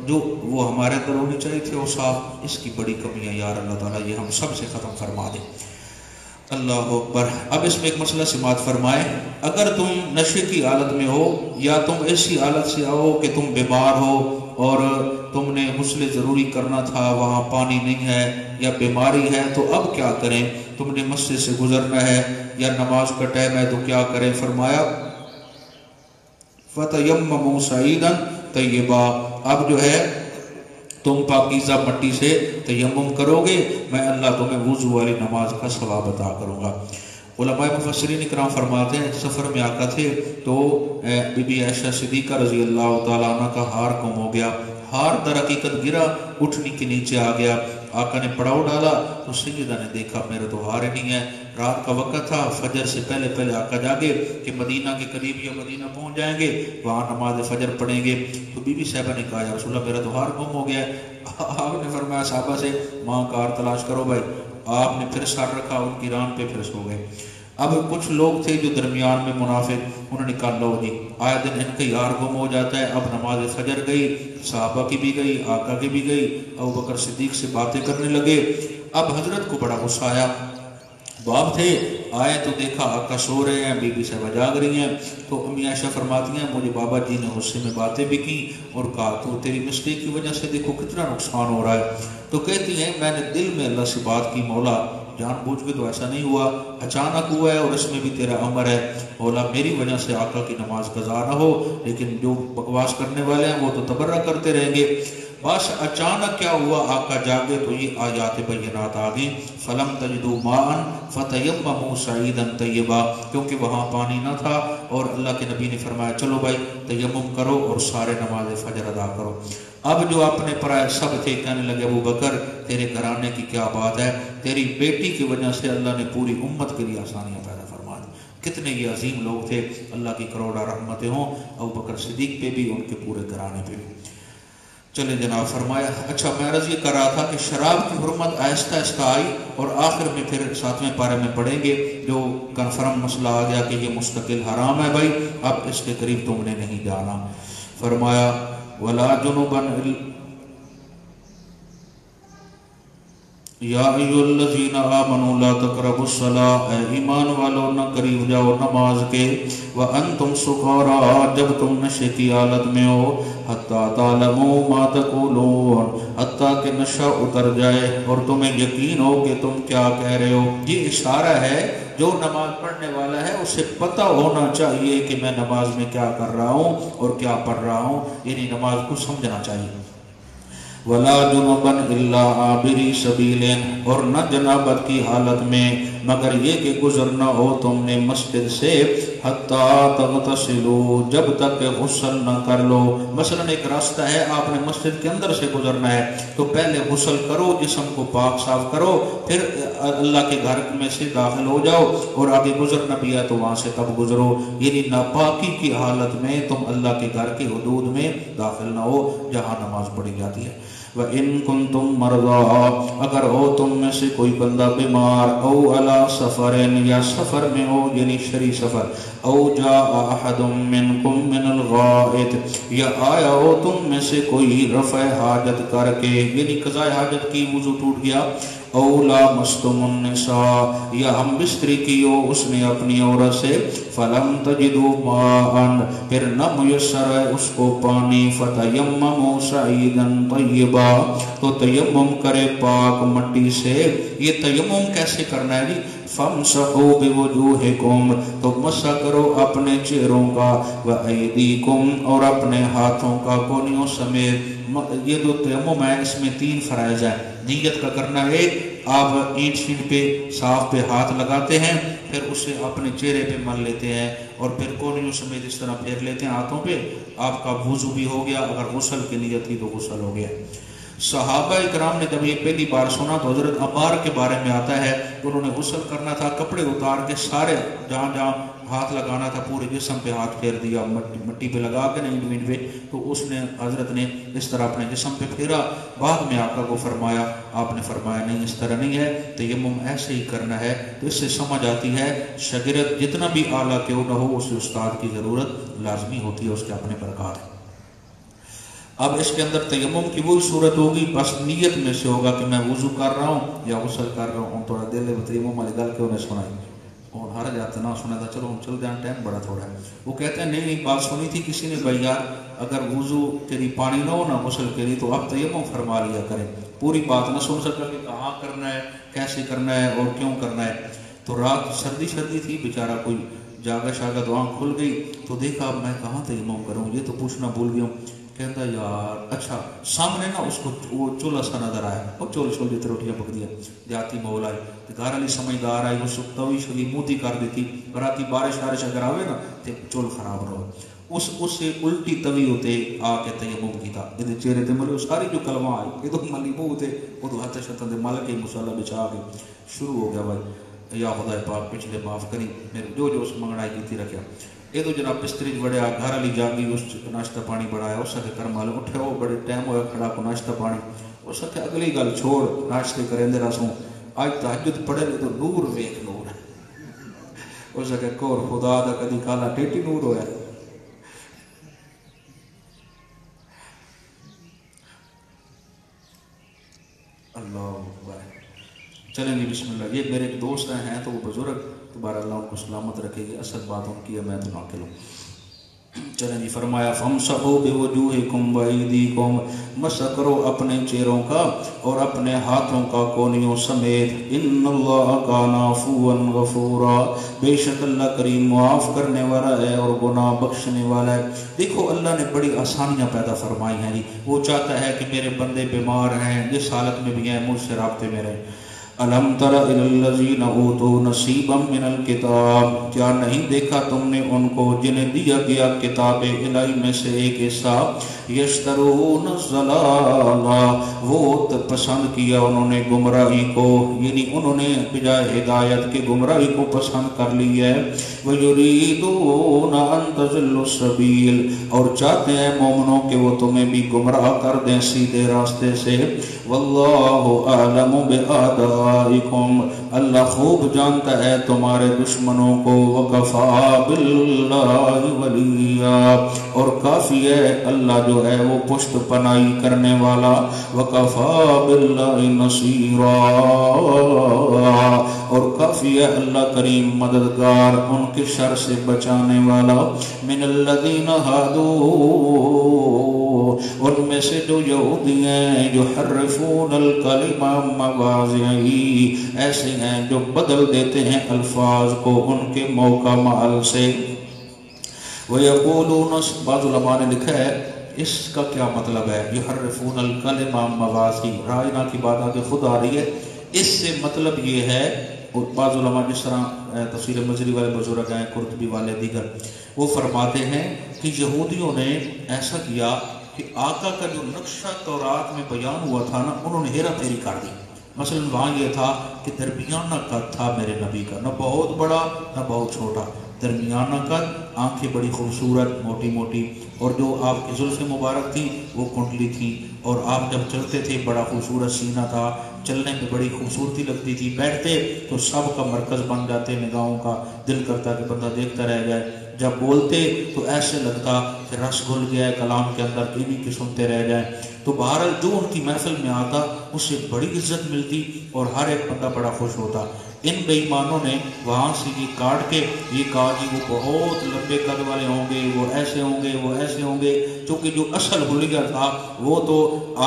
جو وہ ہمارے اندر ہونی چاہیے تھے وہ صاف، اس کی بڑی کمی ہے یار، اللہ تعالیٰ یہ ہم سب سے ختم فرما دے۔ اللہ اکبر۔ اب اس میں ایک مسئلہ سماعت فرمائے، اگر تم نشے کی حالت میں ہو یا تم ایسی حالت سے آؤ کہ تم بیمار ہو اور تم نے غسل ضروری کرنا تھا، وہاں پانی نہیں ہے یا بیماری ہے، تو اب کیا کریں؟ تم نے مسجد سے گزرنا ہے یا نماز کا ٹائم ہے تو کیا کریں؟ فرمایا فَتَيَمَّمُوا صَعِيدًا طَيِّبًا، اب جو ہے تم پاکیزہ مٹی سے تیمم کرو گے، میں اللہ تمہیں وضو والی نماز کا ثواب عطا کروں گا۔ علماء مفسرین اکرام فرماتے ہیں سفر میں آقا تھے تو بی بی عائشہ صدیقہ رضی اللہ تعالیٰ عنہ کا ہار گم ہو گیا، ہار در حقیقت گرا، اٹھنی کے نیچے آ گیا، آقا نے پڑاؤ ڈالا تو سیدہ نے دیکھا میرا تو ہار ہی نہیں ہے، رات کا وقت تھا، فجر سے پہلے پہلے آقا جاگے کہ مدینہ کے قریب یا مدینہ پہنچ جائیں گے، وہاں نماز فجر پڑھیں گے، تو بی بی صاحبہ نے کہا یا رسول اللہ میرا تو ہار گم ہو گیا ہے۔ آپ نے فرمایا صحابہ سے ماں کا ہار تلاش کرو بھائی، آپ نے پھر سر رکھا ان کی ران پہ، پھر سو گئے۔ اب کچھ لوگ تھے جو درمیان میں منافق، انہوں نے کہا لو جی آئے دن ان کا یار گم ہو جاتا ہے، اب نماز فجر گئی، صحابہ کی بھی گئی، آقا کی بھی گئی، ابوبکر صدیق سے باتیں کرنے لگے۔ اب حضرت کو بڑا غصہ آیا، باپ تھے، آئے تو دیکھا آقا سو رہے ہیں، بی بی صاحبہ جاگ رہی ہیں، تو امی عائشہ فرماتی ہیں مجھے بابا جی نے غصے میں باتیں بھی کی اور کہا تو تیری مسٹیک کی وجہ سے دیکھو کتنا نقصان ہو رہا ہے۔ تو کہتی ہیں میں نے دل میں اللہ سے بات کی، مولا جان بوجھ کے تو ایسا نہیں ہوا، اچانک ہوا ہے اور اس میں بھی تیرا امر ہے، مولا میری وجہ سے آقا کی نماز قضا نہ ہو، لیکن جو بکواس کرنے والے ہیں وہ تو تبرہ کرتے رہیں گے۔ بس اچانک کیا ہوا، آقا جاگے تو یہ آیات بینات آ گئیں، فلم تجدوا ماء فتیمموا صعیدا طیبا، کیونکہ وہاں پانی نہ تھا اور اللہ کے نبی نے فرمایا چلو بھائی تیمم کرو اور سارے نماز فجر ادا کرو۔ اب جو اپنے پرائے سب تھے کہنے لگے ابو بکر تیرے گھرانے کی کیا بات ہے، تیری بیٹی کی وجہ سے اللہ نے پوری امت کے لیے آسانیاں پیدا فرما دی۔ کتنے یہ عظیم لوگ تھے، اللہ کی کروڑا رحمتیں ہوں ابو بکر صدیق پہ بھی، ان کے پورے گھرانے پہ بھی۔ چلے جناب فرمایا اچھا میں عرض یہ کر رہا تھا کہ شراب کی حرمت آہستہ آہستہ آئی اور آخر میں پھر 7ویں پارے میں پڑھیں گے جو کنفرم مسئلہ آ گیا کہ یہ مستقل حرام ہے بھائی، اب اس کے قریب تم نے نہیں جانا۔ فرمایا ولا جنوبا یا ایھا الذین آمنوا لا تقربوا الصلاۃ، اے ایمان والو نہ قریب جاؤ نماز کے، وانتم سکارا جب تم نشے کی حالت میں ہو، حتی تعلموا ما تقولون حتیٰ کہ نشہ اتر جائے اور تمہیں یقین ہو کہ تم کیا کہہ رہے ہو۔ یہ اشارہ ہے جو نماز پڑھنے والا ہے اسے پتہ ہونا چاہیے کہ میں نماز میں کیا کر رہا ہوں اور کیا پڑھ رہا ہوں، یعنی نماز کو سمجھنا چاہیے۔ ولا جنبا الا عابری سبیل، اور نہ جنابت کی حالت میں مگر یہ کہ گزرنا ہو تم نے مسجد سے، حتیٰ تغتسلوا جب تک کہ غسل نہ کر لو۔ مثلا ایک راستہ ہے آپ نے مسجد کے اندر سے گزرنا ہے تو پہلے غسل کرو، جسم کو پاک صاف کرو، پھر اللہ کے گھر میں سے داخل ہو جاؤ، اور آگے گزرنا بھی ہے تو وہاں سے تب گزرو، یعنی ناپاکی کی حالت میں تم اللہ کے گھر کے حدود میں داخل نہ ہو جہاں نماز پڑھی جاتی ہے۔ وَإِن كُنتُم مَرْضَىٰ، اگر ہو تم میں سے کوئی بندہ بیمار، او علی سفرین یا سفر میں ہو یعنی شرعی سفر، او جاء احد منکم من الغائط، یا آیا ہو تم میں سے کوئی رفع حاجت کر کے یعنی قضاء حاجت کی، وضو ٹوٹ گیا، او لامستم النساء، یا ہم بستری کی ہو اس نے اپنی عورت سے، فلم تجدوا ماء، پھر نہ میسر ہے اس کو پانی، فتیمموا صعیدا طیبا، تو تیمم کرے پاک مٹی سے۔ یہ تیمم کیسے کرنا ہے جی؟ فامسحوا بوجوہکم، تو مسح کرو اپنے چہروں کا، وایدیکم، اور اپنے ہاتھوں کا کونیوں سمیت۔ یہ جو تیمم ہے اس میں 3 فرائض ہیں۔ نیت کا کرنا ہے، آپ اینٹ شینٹ پہ صاف پہ ہاتھ لگاتے ہیں، پھر اسے اپنے چہرے پہ مل لیتے ہیں اور پھر کونیوں سمیت اس طرح پھیر لیتے ہیں ہاتھوں پہ، آپ کا وضو بھی ہو گیا۔ اگر غسل کی نیت تھی تو غسل ہو گیا۔ صحابہ اکرام نے جب یہ پہلی بار سنا تو حضرت عمار کے بارے میں آتا ہے انہوں نے غسل کرنا تھا، کپڑے اتار کے سارے جہاں جہاں ہاتھ لگانا تھا پورے جسم پہ ہاتھ پھیر دیا، مٹی پہ لگا کے نہیں زمین پہ، تو اس نے حضرت نے اس طرح اپنے جسم پہ پھیرا۔ بعد میں آقا کو فرمایا، آپ نے فرمایا نہیں اس طرح نہیں ہے، تیمم ایسے ہی کرنا ہے۔ تو اس سے سمجھ آتی ہے شاگرد جتنا بھی اعلیٰ کیوں نہ ہو اسے استاد کی ضرورت لازمی ہوتی ہے، اس کے اپنے برکات ہیں۔ اب اس کے اندر تیمم کی وہی صورت ہوگی، بس نیت میں سے ہوگا کہ میں وضو کر رہا ہوں یا غسل کر رہا ہوں۔ تھوڑا دل تیمم والی گل کیوں نے سنائی اور ہر جاتے نہ سنا تھا، چلو ہم چل جائیں ٹائم بڑا تھوڑا ہے۔ وہ کہتے ہیں نہیں بات سنی تھی کسی نے، بھائی یار اگر وضو کے لیے پانی نہ ہو نا غسل کے لیے تو آپ تیمم فرما لیا کریں، پوری بات نہ سن سکا کہ کہاں کرنا ہے، کیسے کرنا ہے اور کیوں کرنا ہے۔ تو رات سردی تھی، بیچارہ کوئی جاگا شاگا تو آنکھ کھل گئی تو دیکھا میں کہاں تیمم کروں، یہ تو پوچھنا بھول گیا ہوں۔ کہتا یار اچھا سامنے نا اس کو وہ چولہا سا نظر آیا، اور چول جتنے روٹیاں پک دیا جاتی مولا ہے گھر والی سمجھدار آئی، وہ سکتوی شدی موتی کر دیتی، براتی بارش اگر آوے نا تو چول خراب رہو، اس سے الٹی توی ہوتے آ کے تیمم کیتا، یہ چہرے تے ملے ساری جو کلمہ آئی یہ تو ملی بو ہوتے، وہ تو ہاتھ شتن دے مل کے مصالحہ بچا کے شروع ہو گیا بھائی یا خدا پاک پچھلے معاف کری میرے جو اس منگڑائی کی رکھا۔ یہ تو جناب بستری بڑھیا گھر والی جاگی اس ناشتہ پانی بڑھایا، اس کے کرم والے اٹھے وہ بڑے ٹائم ہوا کھڑا کو ناشتہ پانی، اس کے اگلی گل چھوڑ ناشتے کریں دے رسوں آج تہجد پڑھے تو نور ویکھ نور اس کے کور خدا دا کدی کالا ٹیٹی نور ہویا۔ اللہ اکبر۔ چلیں جی بسم اللہ. یہ میرے ایک دوست ہیں تو وہ بزرگ، دوبارہ اللہ ان کو سلامت رکھے گی، اصل بات ان کی ہے، میں تو ناقل ہوں. چلیں جی. فرمایا فَامْسَحُوا بِوُجُوهِكُمْ وَأَيْدِيكُمْ، مسح کرو اپنے چہروں کا اور اپنے ہاتھوں کا کونیوں سمیت. ان اللہ کان عفوا غفورا، بے شک اللہ کریم معاف کرنے والا ہے اور گناہ بخشنے والا ہے. دیکھو اللہ نے بڑی آسانیاں پیدا فرمائی ہیں جی. وہ چاہتا ہے کہ میرے بندے بیمار ہیں، جس حالت میں بھی ہیں مجھ سے رابطے میں رہیں. الم تر الی الذین اوتوا نصیبا من الکتاب، کیا نہیں دیکھا تم نے ان کو جنہیں دیا گیا کتاب الہی میں سے ایک حصہ. یشترون الضلالہ، وہ پسند کیا انہوں نے گمراہی کو، یعنی انہوں نے بجائے ہدایت کے گمراہی کو پسند کر لی ہے. وَيُرِيدُونَ أَن تَضِلُّوا السَّبِيلَ، اور چاہتے ہیں مومنوں کہ وہ تمہیں بھی گمراہ کر دیں سیدھے راستے سے. وَاللَّهُ أَعْلَمُ بِأَعْدَائِكُمْ، اللہ خوب جانتا ہے تمہارے دشمنوں کو. وَكَفَى بِاللَّهِ وَلِيًّا، اور کافی ہے اللہ جو ہے وہ پشت پناہی کرنے والا. وَكَفَى بِاللَّهِ نَصِيرًا، اور کافی ہے اللہ کریم مددگار، ان کے شر سے بچانے والا. من الذین ہادوا، ان میں سے جو یہودی ہیں، جو حرفون الکلم عن مواضعہ، ایسے ہیں جو بدل دیتے ہیں الفاظ کو ان کے موقع محل سے. وَيَقُولُونَ، بعض علماء نے لکھا ہے اس کا کیا مطلب ہے. یحرفون الکلم عن مواضعہ، رائنا کی بات آگے خود آ رہی ہے. اس سے مطلب یہ ہے، اور بعض علماء جس طرح تفسیر مجری والے بزرگ ہیں، قرطبی والے دیگر، وہ فرماتے ہیں کہ یہودیوں نے ایسا کیا کہ آقا کا جو نقشہ تورات میں بیان ہوا تھا نا، انہوں نے ہیرا پھیری کر دی. مثلا وہاں یہ تھا کہ درمیانہ قد تھا میرے نبی کا، نہ بہت بڑا نہ بہت چھوٹا، درمیانہ قد، آنکھیں بڑی خوبصورت موٹی موٹی، اور جو آپ کی زلف مبارک تھی وہ کنڈلی تھی، اور آپ جب چلتے تھے بڑا خوبصورت سینہ تھا، چلنے میں بڑی خوبصورتی لگتی تھی، بیٹھتے تو سب کا مرکز بن جاتے نگاہوں کا، دل کرتا کہ بندہ دیکھتا رہ جائے. جب بولتے تو ایسے لگتا کہ رس گھل گیا ہے کلام کے اندر، انہی کے سنتے رہ جائیں. تو بہرحال جو ان کی محفل میں آتا اس سے بڑی عزت ملتی اور ہر ایک بندہ بڑا خوش ہوتا. ان بے ایمانوں نے وہاں سے یہ کاٹ کے یہ کہا کہ وہ بہت لمبے قد والے ہوں گے، وہ ایسے ہوں گے، وہ ایسے ہوں گے، چونکہ جو اصل حلیہ تھا وہ تو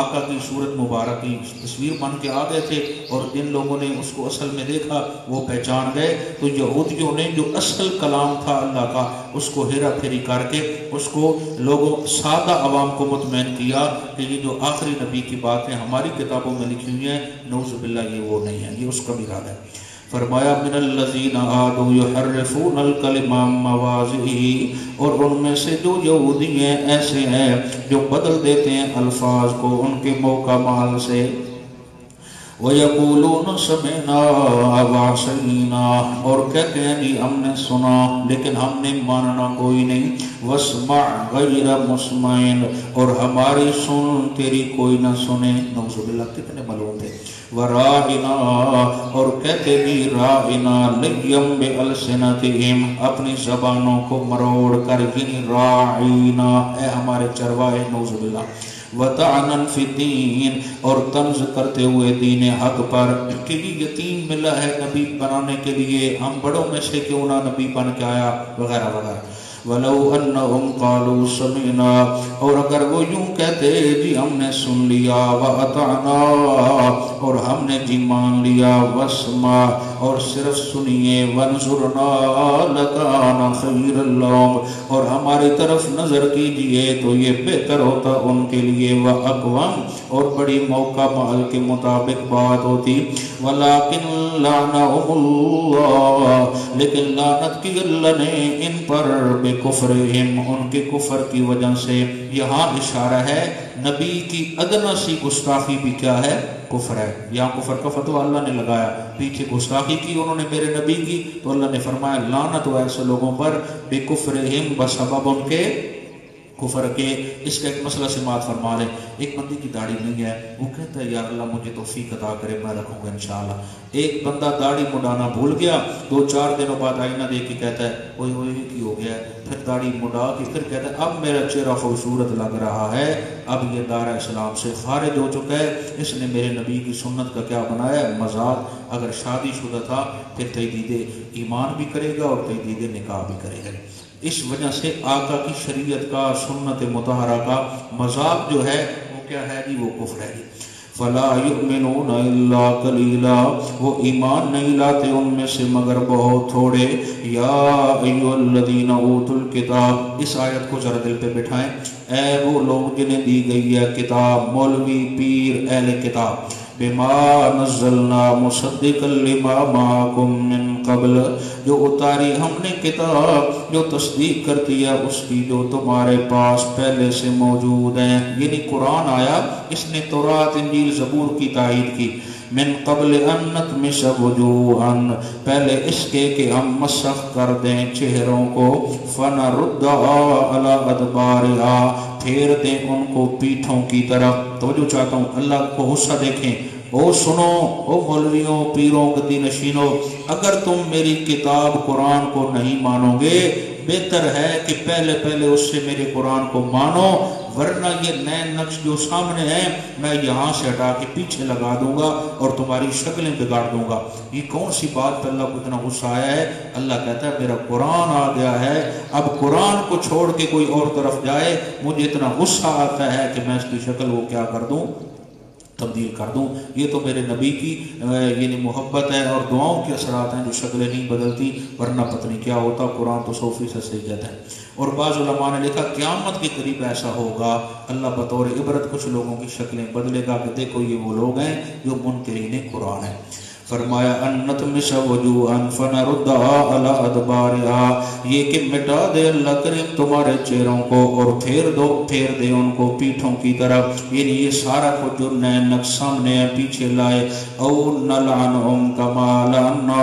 آقا کی صورت مبارک کی تصویر بن کے آ گئے تھے، اور جن لوگوں نے اس کو اصل میں دیکھا وہ پہچان گئے. تو یہودیوں نے جو اصل کلام تھا اللہ کا اس کو ہیرا پھیری کر کے اس کو لوگوں سادہ عوام کو مطمئن کیا کہ یہ جو آخری نبی کی باتیں ہماری کتابوں میں لکھی ہوئی ہیں، نعوذ باللہ یہ وہ نہیں ہے، یہ اس کا بھی ارادہ ہے. فرمایا من الذین ہادوا یحرفون الکلم عن مواضعہ، اور ان میں سے جو یہودی ہیں ایسے ہیں جو بدل دیتے ہیں الفاظ کو ان کے موقع محل سے. وَيَقُولُونَ سَمِعْنَا وَعَصَيْنَا، اور کہتے ہیں جی ہم نے سنا لیکن ہم نے ماننا کوئی نہیں. وَاسْمَعْ غَيْرَ مُسْمَعٍ، اور ہماری سن تیری کوئی نہ سنے. نعوذ باللہ، کتنے ملعون تھے. وَرَاعِنَا، اور کہتے بھی رَاعِنَا لَيًّا بِأَلْسِنَتِهِمْ، اپنی زبانوں کو مروڑ کر، یعنی راعینا اے ہمارے چرواہے. نعوذ باللہ. وَطَعْنًا فِي الدِّينِ، اور طنز کرتے ہوئے دین حق پر کہ یہ یتیم ملا ہے نبی بنانے کے لیے، ہم بڑوں میں سے کیوں نہ نبی بن کے آیا، وغیرہ وغیرہ. وَلَوْ أَنَّهُمْ قَالُوا سَمِعْنَا، اور اگر وہ یوں کہتے جی ہم نے سن لیا، وَأَطَعْنَا، اور ہم نے جی مان لیا، وَاسْمَعْ، اور صرف سنیے، وَانْظُرْنَا لَكَانَ خَيْرًا لَهُمْ، اور ہماری طرف نظر کیجئے تو یہ بہتر ہوتا ان کے لیے، وَأَقْوَمْ، اور بڑی موقع محل کے مطابق بات ہوتی. وَلَكِنْ لَعْنَهُمُ اللَّهُ، لیکن لعنت کی اللہ نے ان پر بِكُفْرِهِمْ، ان کے کفر کی وجہ سے. یہاں اشارہ ہے نبی کی ادنا سی گستاخی بھی کیا ہے، کفر ہے. یہاں کفر کا فتویٰ اللہ نے لگایا، پیچھے گستاخی کی انہوں نے میرے نبی کی، تو اللہ نے فرمایا لعنت ہو ایسے لوگوں پر بِكُفْرِهِمْ، بسبب ان کے کفر کے۔ اس کا ایک مسئلہ سماعت فرما لیں۔ ایک بندے کی داڑھی نہیں ہے، وہ کہتا ہے یا اللہ مجھے توفیق عطا کرے، میں رکھوں گا انشاءاللہ۔ ایک بندہ داڑھی مڈانا بھول گیا، 2-4 دنوں بعد آئینہ دیکھ کے کہتا ہے اوئے ہوئے کی ہو گیا ہے، پھر داڑھی مڈا کے پھر کہتا ہے اب میرا چہرہ خوبصورت لگ رہا ہے، اب یہ دائرہ اسلام سے خارج ہو چکا ہے، اس نے میرے نبی کی سنت کا کیا بنایا ہے، مذاق۔ اگر شادی شدہ تھا پھر تجدید ایمان بھی کرے گا اور تجدید نکاح بھی کرے گا۔ اس وجہ سے آقا کی شریعت کا، سنت مطہرہ کا مذاق جو ہے وہ کیا ہے جی، وہ کفر ہے جی۔ فلا یؤمنون الا قلیلا، وہ ایمان نہیں لاتے ان میں سے مگر بہت تھوڑے۔ یا ایھا الذین اوتوا الکتاب، اس آیت کو ذرا دل پہ بٹھائیں۔ اے وہ لوگ جنہیں دی گئی ہے کتاب، مولوی، پیر، اہل کتاب، بما نزلنا مصدقا لما معکم من قبل، جو اتاری ہم نے کتاب جو تصدیق کرتی ہے اس کی جو تمہارے پاس پہلے سے موجود ہیں، یعنی قرآن آیا، اس نے تورات، انجیل، زبور کی تائید کی۔ من قبل ان نطمس وجوہا، پہلے اس کے کہ ہم مسخ کر دیں چہروں کو، فنردها علی ادبارها، پھیر دیں ان کو پیٹھوں کی طرف۔ توجہ چاہتا ہوں، اللہ کو غصہ دیکھیں۔ او سنو، او مولویوں، پیروں، گدی نشینوں، اگر تم میری کتاب قرآن کو نہیں مانو گے، بہتر ہے کہ پہلے پہلے اس سے میرے قرآن کو مانو، ورنہ یہ نئے نقش جو سامنے ہیں میں یہاں سے ہٹا کے پیچھے لگا دوں گا اور تمہاری شکلیں بگاڑ دوں گا۔ یہ کون سی بات پہ اللہ کو اتنا غصہ آیا ہے؟ اللہ کہتا ہے میرا قرآن آ گیا ہے، اب قرآن کو چھوڑ کے کوئی اور طرف جائے، مجھے اتنا غصہ آتا ہے کہ میں اس کی شکل وہ کیا کر دوں، تبدیل کر دوں۔ یہ تو میرے نبی کی یعنی محبت ہے اور دعاؤں کے اثرات ہیں جو شکلیں نہیں بدلتی، ورنہ پتہ نہیں کیا ہوتا۔ قرآن تو 100% صحیح کہتا ہے۔ اور بعض علماء نے لکھا قیامت کے قریب ایسا ہوگا، اللہ بطور عبرت کچھ لوگوں کی شکلیں بدلے گا کہ دیکھو یہ وہ لوگ ہیں جو منکرین قرآن ہیں۔ فرمایا ان نطمس وجوہا فنردها علی ادبارها، یہ کہ مٹا دے اللہ کریم تمہارے چہروں کو اور پھیر دے ان کو پیٹھوں کی طرف، یعنی یہ سارا کچھ جو نئے نقش سامنے ہیں پیچھے لائے۔ او نلعنہم کما لعنا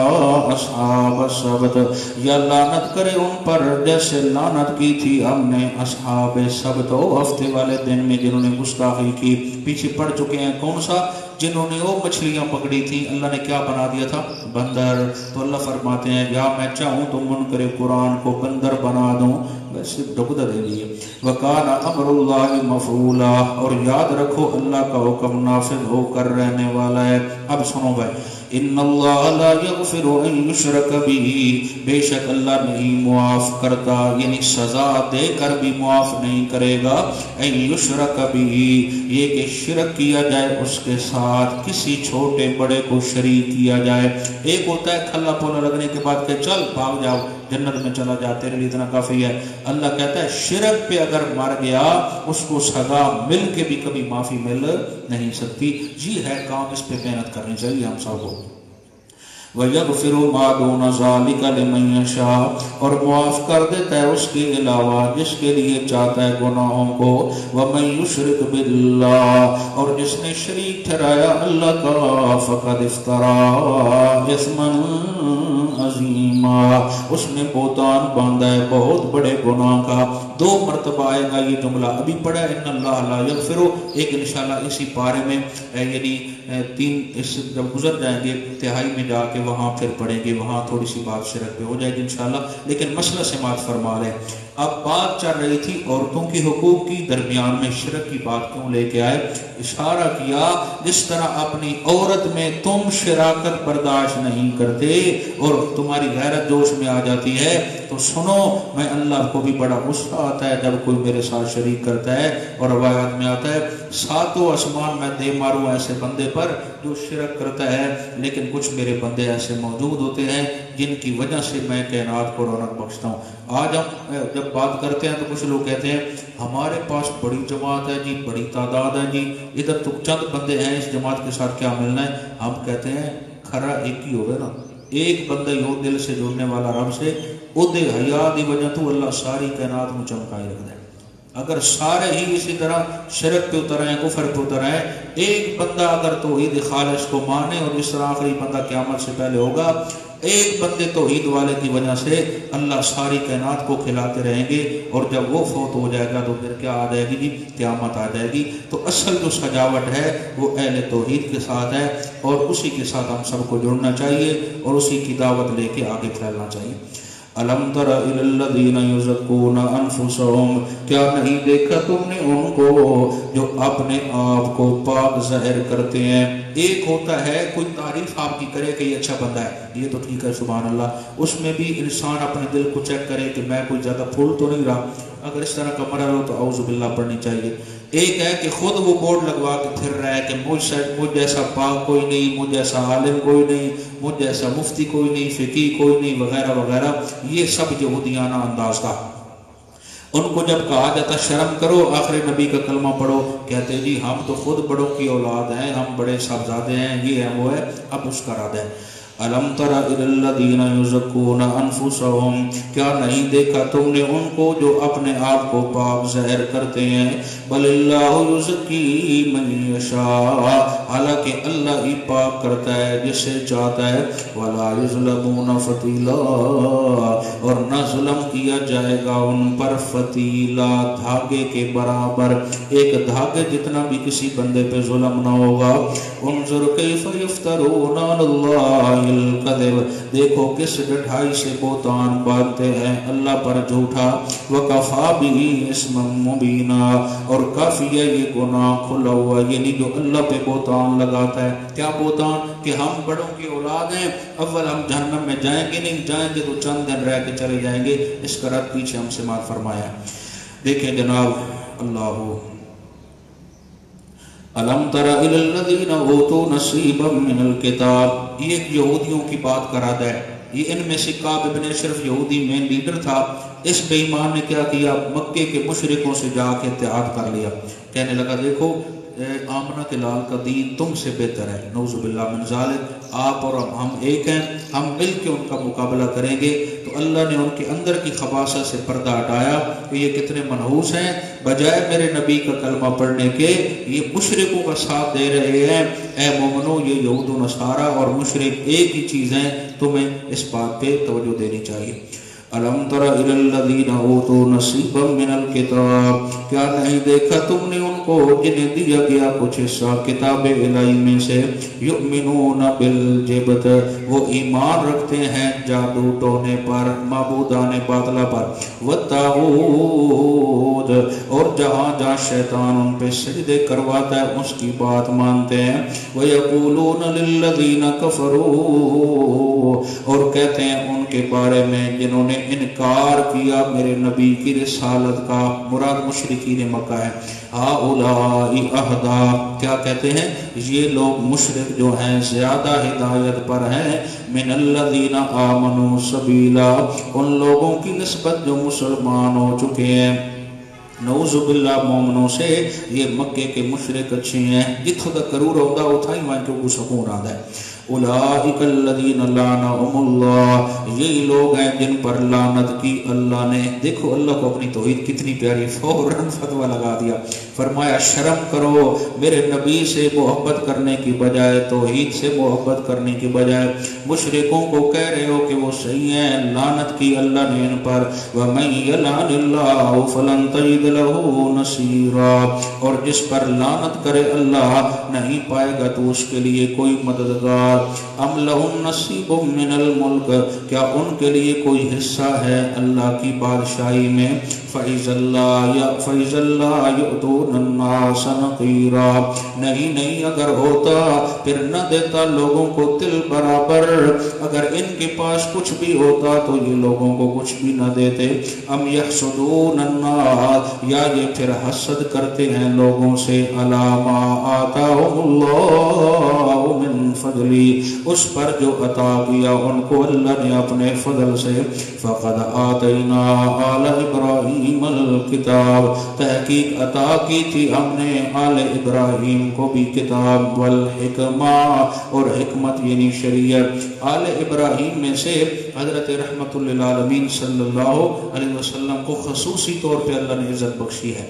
اصحاب السبت، یا لعنت کرے ان پر جیسے لعنت کی تھی ہم نے اصحاب سبت، ہفتے والے دن میں جنہوں نے گستاخی کی۔ پیچھے پڑ چکے ہیں کون سا؟ جنہوں نے وہ مچھلیاں پکڑی تھی، اللہ نے کیا بنا دیا تھا؟ بندر۔ تو اللہ فرماتے ہیں یا میں چاہوں تو منکر قرآن کو بندر بنا دوں، ویسے ڈبدہ دے لیے۔ وَكَانَ أَمْرُ اللَّهِ مَفْعُولًا، اور یاد رکھو اللہ کا حکم نافذ ہو کر رہنے والا ہے۔ اب سنو بھائی، ان اللہ لا یغفر ان یشرک به، بے شک اللہ نہیں معاف کرتا، یعنی سزا دے کر بھی معاف نہیں کرے گا، ان یشرک به، یہ کہ شرک کیا جائے اس کے ساتھ، کسی چھوٹے بڑے کو شریک کیا جائے۔ ایک ہوتا ہے کھلا پولا لگنے کے بعد کہ چل بھاگ جاؤ جنت میں چلا جا، تیرے لیے اتنا کافی ہے۔ اللہ کہتا ہے شرک پہ اگر مر گیا اس کو سزا مل کے بھی کبھی معافی مل نہیں سکتی۔ جی ہے کام، اس پہ محنت کرنی چاہیے ہم سب کو۔ وَيَغْفِرُ مَا دُونَ ذَلِكَ لِمَن يَشَاءُ، اور معاف کر دیتا ہے اس کے علاوہ جس کے لیے چاہتا ہے گناہوں کو۔ وَمَن يُشْرِكْ بِاللَّهِ، اور جس نے شریک ٹھہرایا اللہ کا، فَقَدِ افْتَرَىٰ إِثْمًا عَظِيمًا، اس نے بہتان باندھا ہے بہت بڑے گناہ کا۔ 2 مرتبہ آئے گا یہ جملہ، ابھی پڑھا ہے ان اللہ لا یغفر، ایک انشاءاللہ اسی پارے میں یعنی 3 اس جب گزر جائیں گے تہائی میں جا کے وہاں پھر پڑھیں گے، وہاں تھوڑی سی بات شرک پہ ہو جائے گی انشاءاللہ۔ لیکن مسئلہ سماعت فرما لیں، اب بات چل رہی تھی عورتوں کی حقوق کی، درمیان میں شرک کی بات کیوں لے کے آئے؟ اشارہ کیا جس طرح اپنی عورت میں تم شراکت برداشت نہیں کرتے اور تمہاری غیرت جوش میں آ جاتی ہے، تو سنو میں اللہ کو بھی بڑا غصہ آتا ہے جب کوئی میرے ساتھ شریک کرتا ہے، اور روایات میں آتا ہے 7 آسمان میں دے ماروں ایسے بندے پر جو شرک کرتا ہے، لیکن کچھ میرے بندے ایسے موجود ہوتے ہیں جن کی وجہ سے میں کائنات کو رونق بخشتا ہوں۔ آج ہم جب بات کرتے ہیں تو کچھ لوگ کہتے ہیں ہمارے پاس بڑی جماعت ہے جی، بڑی تعداد ہے جی، ادھر تو چند بندے ہیں، اس جماعت کے ساتھ کیا ملنا ہے؟ ہم کہتے ہیں کھرا ایک ہی ہوگا نا، ایک بندہ ہی ہو دل سے جڑنے والا رب سے، ادھے حیا دی وجہ تو اللہ ساری کائنات میں چمکائے رکھ دے۔ اگر سارے ہی اسی طرح شرک پہ اتر آئیں، کفر پہ اتر آئیں، ایک بندہ اگر توحید خالص کو مانے، اور جس طرح آخری بندہ قیامت سے پہلے ہوگا، ایک بندے توحید والے کی وجہ سے اللہ ساری کائنات کو کھلاتے رہیں گے، اور جب وہ فوت ہو جائے گا تو پھر کیا آ جائے گی جی؟ قیامت آ جائے گی۔ تو اصل جو سجاوٹ ہے وہ اہل توحید کے ساتھ ہے، اور اسی کے ساتھ ہم سب کو جڑنا چاہیے اور اسی کی دعوت لے کے آگے پھیلنا چاہیے۔ الم تر الی الذین یزکون انفسهم، کیا نہیں دیکھا تم نے ان کو جو اپنے آپ کو پاک ظاہر کرتے ہیں؟ ایک ہوتا ہے کوئی تعریف آپ کی کرے کہ یہ اچھا بندہ ہے، یہ تو ٹھیک ہے سبحان اللہ، اس میں بھی انسان اپنے دل کو چیک کرے کہ میں کوئی زیادہ پھول تو نہیں رہا، اگر اس طرح کا مرض ہو تو اعوذ باللہ پڑھنی چاہیے۔ ایک ہے کہ خود وہ بورڈ لگوا کے پھر رہا ہے کہ مجھ جیسا پاک کوئی نہیں، مجھ جیسا عالم کوئی نہیں، مجھ جیسا مفتی کوئی نہیں، فقی کوئی نہیں، وغیرہ وغیرہ۔ یہ سب یہودیانہ انداز تھا۔ ان کو جب کہا جاتا شرم کرو، آخر نبی کا کلمہ پڑھو، کہتے جی ہم تو خود بڑوں کی اولاد ہیں، ہم بڑے صاحبزادے ہیں، یہ ہے وہ ہے۔ اب اس کا رد ہے الم تر الی الذین یزکون انفسهم، کیا نہیں دیکھا تم نے ان کو جو اپنے آپ کو پاک ظاہر کرتے ہیں؟ بل اللہ یزکی من یشاء، حالانکہ اللہ ہی پاک کرتا ہے جسے چاہتا ہے۔ ولا یظلمون فتیلا، اور نہ ظلم کیا جائے گا ان پر فتیلا، دھاگے کے برابر، ایک دھاگے جتنا بھی کسی بندے پہ ظلم نہ ہوگا۔ انظر کیف یفترون علی اللہ الکذب، دیکھو کس ڈٹھائی سے بہتان باندھتے ہیں اللہ پر جھوٹا۔ وکفا بہ اسما مبینا، اور کافی ہے یہ گناہ کھلا ہوا، یعنی جو اللہ پہ بہتان لگاتا ہے۔ کیا بہتان؟ کہ ہم بڑوں کی اولاد ہیں، اول ہم جہنم میں جائیں گے نہیں، جائیں گے تو چند دن رہ کے چلے جائیں گے۔ اس کا رد پیچھے ہم سے مات فرمایا۔ دیکھیں جناب، اللہ الم تر الی الذین اوتوا نصیبا من الکتاب، یہ یہودیوں کی بات کرا ہے۔ یہ ان میں سے کعب ابن اشرف یہودی مین لیڈر تھا۔ اس بے ایمان نے کیا کیا؟ مکے کے مشرکوں سے جا کے اتحاد کر لیا، کہنے لگا دیکھو آمنہ کے لال کا دین تم سے بہتر ہے، نعوذ باللہ من ذالک، آپ اور ہم ایک ہیں، ہم مل کے ان کا مقابلہ کریں گے۔ تو اللہ نے ان کے اندر کی خباثت سے پردہ ہٹایا کہ یہ کتنے منحوس ہیں، بجائے میرے نبی کا کلمہ پڑھنے کے یہ مشرکوں کا ساتھ دے رہے ہیں۔ اے مومنو، یہ یہود و نصارہ اور مشرک ایک ہی چیز ہیں، تمہیں اس بات پہ توجہ دینی چاہیے۔ الم تر الی الذین اوتوا نصیبا من الکتاب، کیا نہیں دیکھا تم نے ان کو جنہیں دیا گیا کچھ حصہ کتاب الہی میں سے؟ یؤمنون بالجبت، وہ ایمان رکھتے ہیں جادو ٹونے پر، معبودان باطلہ پر، والطاغوت، اور جہاں جہاں شیطان ان پہ سجدے کرواتا ہے اس کی بات مانتے ہیں۔ وَيَقُولُونَ لِلَّذِينَ كَفَرُوا، اور کہتے ہیں ان کے بارے میں جنہوں نے انکار کیا میرے نبی کی رسالت کا، مراد مشرکین مکہ ہے، ہؤلاء اہدی، کیا کہتے ہیں؟ یہ لوگ مشرک جو ہیں زیادہ ہدایت پر ہیں، من الذین آمنوا سبیلا، ان لوگوں کی نسبت جو مسلمان ہو چکے ہیں۔ نعوذ باللہ، مومنوں سے یہ مکے کے مشرک اچھے ہیں، جتھوں دا کرور ہوتا اتھائی وہاں کو سکون آتا ہے۔ اولئک الذین لعنہم اللہ، یہی لوگ ہیں جن پر لعنت کی اللہ نے۔ دیکھو اللہ کو اپنی توحید کتنی پیاری، فوراً فتویٰ لگا دیا، فرمایا شرم کرو، میرے نبی سے محبت کرنے کی بجائے، توحید سے محبت کرنے کی بجائے مشرکوں کو کہہ رہے ہو کہ وہ صحیح ہیں، لعنت کی اللہ نے ان پر۔ وَمَن يَلْعَنِ اللَّهُ فَلَن تَجِدَ لَهُ نَصِيرًا، اور جس پر لعنت کرے اللہ نہیں پائے گا تو اس کے لیے کوئی مددگار۔ ام لہم نصیب من الملک، کیا ان کے لیے کوئی حصہ ہے اللہ کی بادشاہی میں؟ فَإِذَا اللَّهَ يُؤْتُونَ النَّاسَ نَقِيرًا، نہیں اگر ہوتا پھر نہ دیتا لوگوں کو تل برابر، اگر ان کے پاس کچھ بھی ہوتا تو یہ لوگوں کو کچھ بھی نہ دیتے۔ ام یحسدون الناس، یا یہ پھر حسد کرتے ہیں لوگوں سے، علی ما آتاہم اللہ من فضلی، اس پر جو عطا کیا ان کو اللہ نے اپنے فضل سے۔ فقد آتینا آل ابراہیم الکتاب، تحقیق عطا کی تھی ہم نے آل ابراہیم کو بھی کتاب، والحکمہ، اور حکمت یعنی شریعت۔ آل ابراہیم میں سے حضرت رحمت للعالمین صلی اللہ علیہ وسلم کو خصوصی طور پہ اللہ نے عزت بخشی ہے۔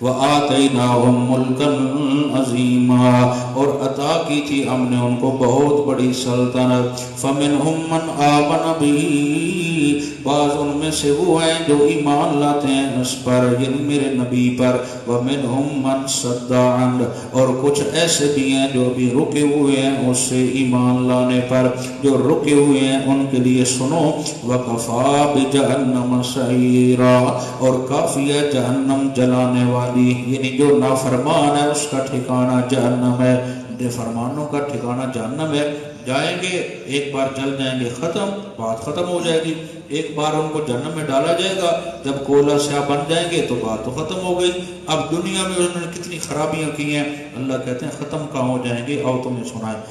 وَآتَيْنَاهُمْ مُلْكًا عَظِيمًا اور عطا کی تھی ہم نے ان کو بہت بڑی سلطنت. فَمِنْهُمْ مَنْ آمَنَ بِهِ بعض ان میں سے وہ ہیں جو ایمان لاتے ہیں اس پر یعنی میرے نبی پر. وَمِنْهُمْ مَنْ صَدَّ عَنْهُ اور کچھ ایسے بھی ہیں جو بھی رکے ہوئے ہیں اس سے ایمان لانے پر. جو رکے ہوئے ہیں ان کے لیے سنو وَكَفَى بِجَهَنَّمَ سَعِيرًا اور کافی ہے جہنم جلانے والی یعنی جو نافرمان ہے اس کا ٹھکانہ جہنم ہے. بے فرمانوں کا ٹھکانہ جہنم ہے. جائیں گے ایک بار جل جائیں گے ختم بات ختم ہو جائے گی. ایک بار ان کو جہنم میں ڈالا جائے گا جب کوئلہ سیاہ بن جائیں گے تو بات تو ختم ہو گئی. اب دنیا میں انہوں نے کتنی خرابیاں کی ہیں اللہ کہتے ہیں ختم کہاں ہو جائیں گے. آؤ تمہیں سنائیں.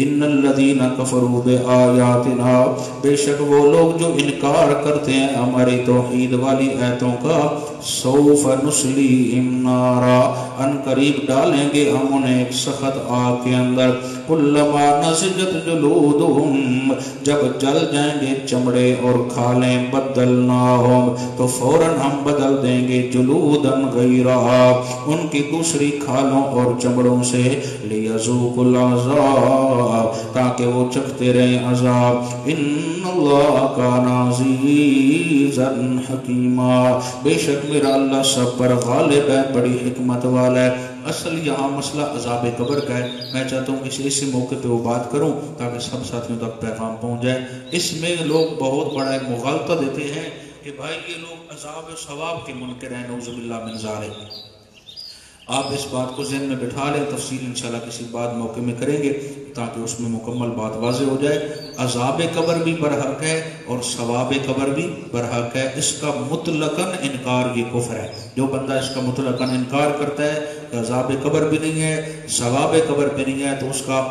ان الذین کفروا بآیاتنا بے شک وہ لوگ جو انکار کرتے ہیں ہماری توحید والی آیتوں کا. سوف نصلیہم نارا ان قریب ڈالیں گے ہم انہیں ایک سخت آگ کے اندر. کلما نضجت جلودہم جب جل جائیں گے چمڑے اور کھالیں بدلناہم تو فوراً ہم بدل دیں گے جلودن غیرہا ان کی دوسری کھالوں اور چمڑوں سے. لیذوقوا العذاب تاکہ وہ چکھتے رہیں عذاب. ان اللہ کان عزیزا حکیما بے شک میرا اللہ سب پر غالب ہے بڑی حکمت والا ہے. اصل یہاں مسئلہ عذاب قبر کا ہے. میں چاہتا ہوں کسی ایسے موقع پہ وہ بات کروں تاکہ سب ساتھیوں تک پیغام پہنچ جائے. اس میں لوگ بہت بڑا ایک مغالطہ دیتے ہیں کہ بھائی یہ لوگ عذاب و ثواب کے منکر ہیں نعوذ باللہ من ذالک. آپ اس بات کو ذہن میں بٹھا لیں. تفصیل انشاءاللہ کسی بعد موقع میں کریں گے تاکہ اس میں مکمل بات واضح ہو جائے. عذاب قبر بھی برحق ہے اور ثواب قبر بھی برحق ہے. اس کا مطلقاً انکار یہ کفر ہے. جو بندہ اس کا مطلقاً انکار کرتا ہے کہ عذاب قبر بھی نہیں ہے ثواب قبر بھی نہیں ہے تو اس کا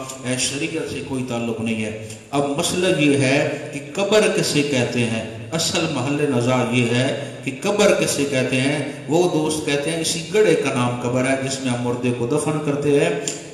شریعت سے کوئی تعلق نہیں ہے. اب مسئلہ یہ ہے کہ قبر کسے کہتے ہیں. اصل محل نزاع یہ ہے کہ قبر کسے کہتے ہیں. وہ دوست کہتے ہیں اسی گڑھے کا نام قبر ہے جس میں ہم مردے کو دفن کرتے ہیں.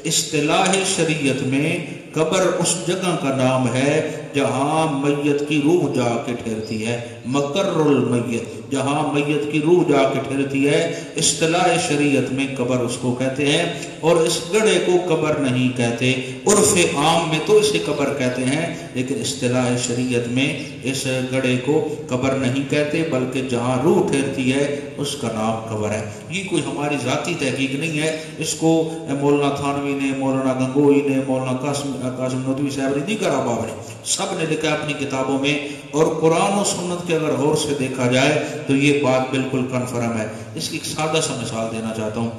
اصطلاح شریعت میں قبر اس جگہ کا نام ہے جہاں میت کی روح جا کے ٹھہرتی ہے. مقر المیت جہاں میت کی روح جا کے ٹھہرتی ہے اصطلاح شریعت میں قبر اس کو کہتے ہیں. اور اس گڑھے کو قبر نہیں کہتے. عرف عام میں تو اسے قبر کہتے ہیں لیکن اصطلاح شریعت میں اس گڑھے کو قبر نہیں کہتے بلکہ جہاں روح ٹھہرتی ہے اس کا نام قبر ہے. یہ کوئی ہماری ذاتی تحقیق نہیں ہے. اس کو مولانا تھانوی نے مولانا گنگوئی نے مولانا قاسم ندوی صاحب نے دیگر احباب نے سب نے لکھا اپنی کتابوں میں. اور قرآن و سنت کے اگر غور سے دیکھا جائے تو یہ بات بالکل کنفرم ہے. اس کی ایک سادہ سا مثال دینا چاہتا ہوں.